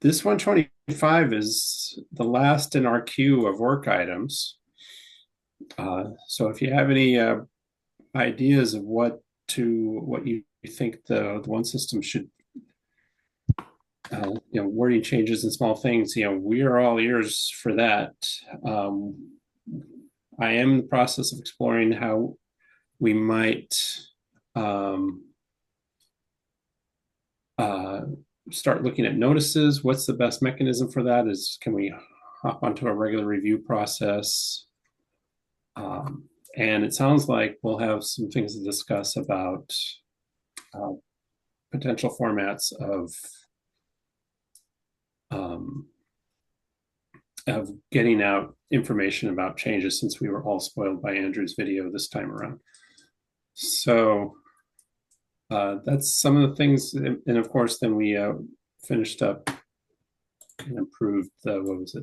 this 125 is the last in our queue of work items. So if you have any ideas of what you think the one system should, wording changes and small things, we are all ears for that. I am in the process of exploring how we might start looking at notices. What's the best mechanism for that? Can we hop onto a regular review process? And it sounds like we'll have some things to discuss about potential formats of getting out information about changes, since we were all spoiled by Andrew's video this time around. So that's some of the things. And of course, then we finished up and improved the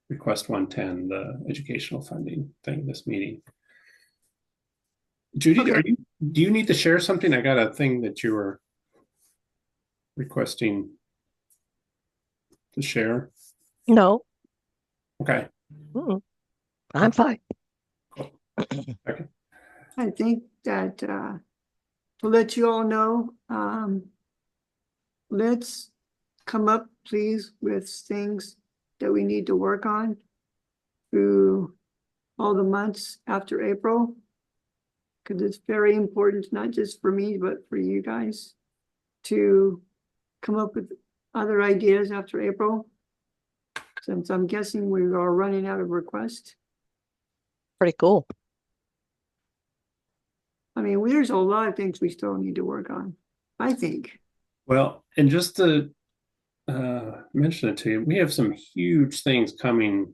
request 110, the educational funding thing this meeting. Judy, okay. Do you need to share something? I got a thing that you were requesting to share. No. Okay. I'm fine. Cool. Okay. I think that to let you all know, let's come up, please, with things that we need to work on through all the months after April, because it's very important, not just for me, but for you guys to come up with other ideas after April, since I'm guessing we are running out of requests. Pretty cool. I mean, there's a lot of things we still need to work on, I think. Well, and just to mention it to you, we have some huge things coming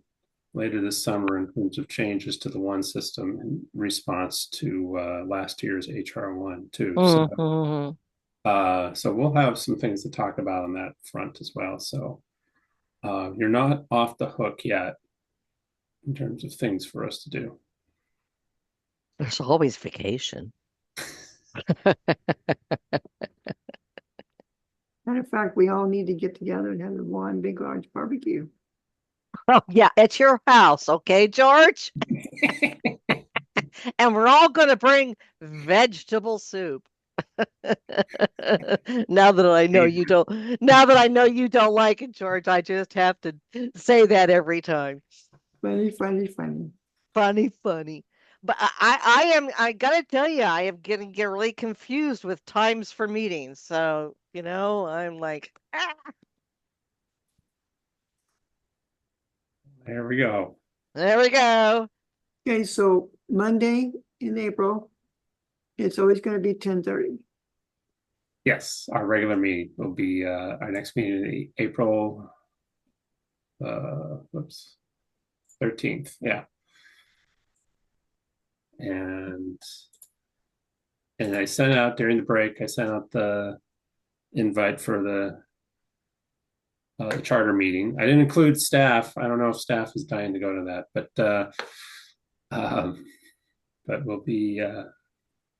later this summer in terms of changes to the ONE system in response to last year's HR1 too. So we'll have some things to talk about on that front as well. So you're not off the hook yet in terms of things for us to do. There's always vacation. Matter of fact, we all need to get together and have one big large barbecue. Oh, yeah, at your house, okay, George? And we're all going to bring vegetable soup. Now that I know you don't, like it, George, I just have to say that every time. Funny, funny, funny. Funny, funny. But I gotta tell you, I am getting really confused with times for meetings. So, I'm like, There we go. there we go. Okay, so Monday in April, it's always going to be 10:30. Yes, our regular meeting will be our next meeting in April 13th. Yeah. And I sent out during the break, I sent out the invite for the charter meeting. I didn't include staff. I don't know if staff is dying to go to that, but we'll be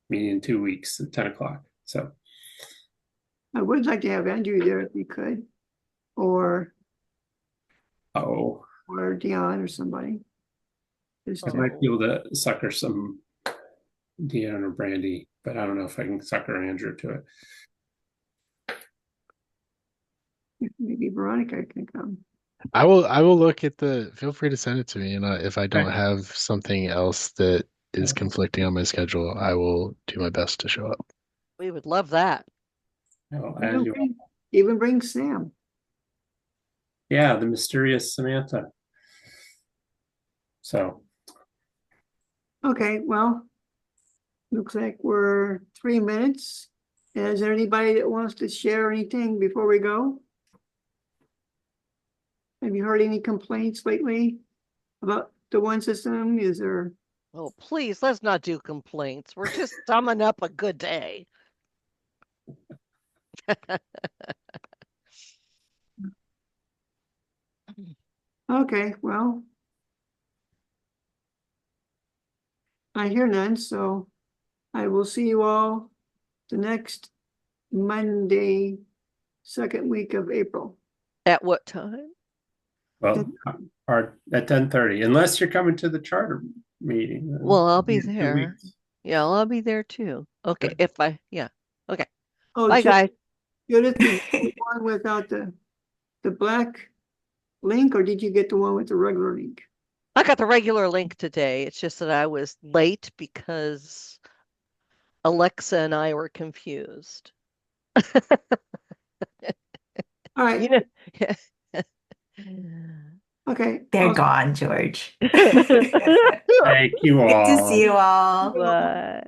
meeting in 2 weeks at 10 o'clock. So I would like to have Andrew there if you could, or Dion or somebody. I might be able to sucker some Dion or Brandy, but I don't know if I can sucker Andrew to it. Maybe Veronica can come. I will look at feel free to send it to me. And if I don't have something else that is conflicting on my schedule, I will do my best to show up. We would love that. Even bring Sam. Yeah, the mysterious Samantha. So. Okay, well, looks like we're 3 minutes. Is there anybody that wants to share anything before we go? Have you heard any complaints lately about the ONE system? Is there? Oh, please, let's not do complaints. We're just summing up a good day. Okay, well, I hear none, so I will see you all the next Monday, second week of April. At what time? Well, at 10:30, unless you're coming to the charter meeting. Well, I'll be there. Yeah, I'll be there too. Okay, okay. Oh, bye, guys. Judith, did you get the one without the black link, or did you get the one with the regular link? I got the regular link today. It's just that I was late because Alexa and I were confused. All right. Okay. They're gone, George. Thank you all. Good to see you all. Bye.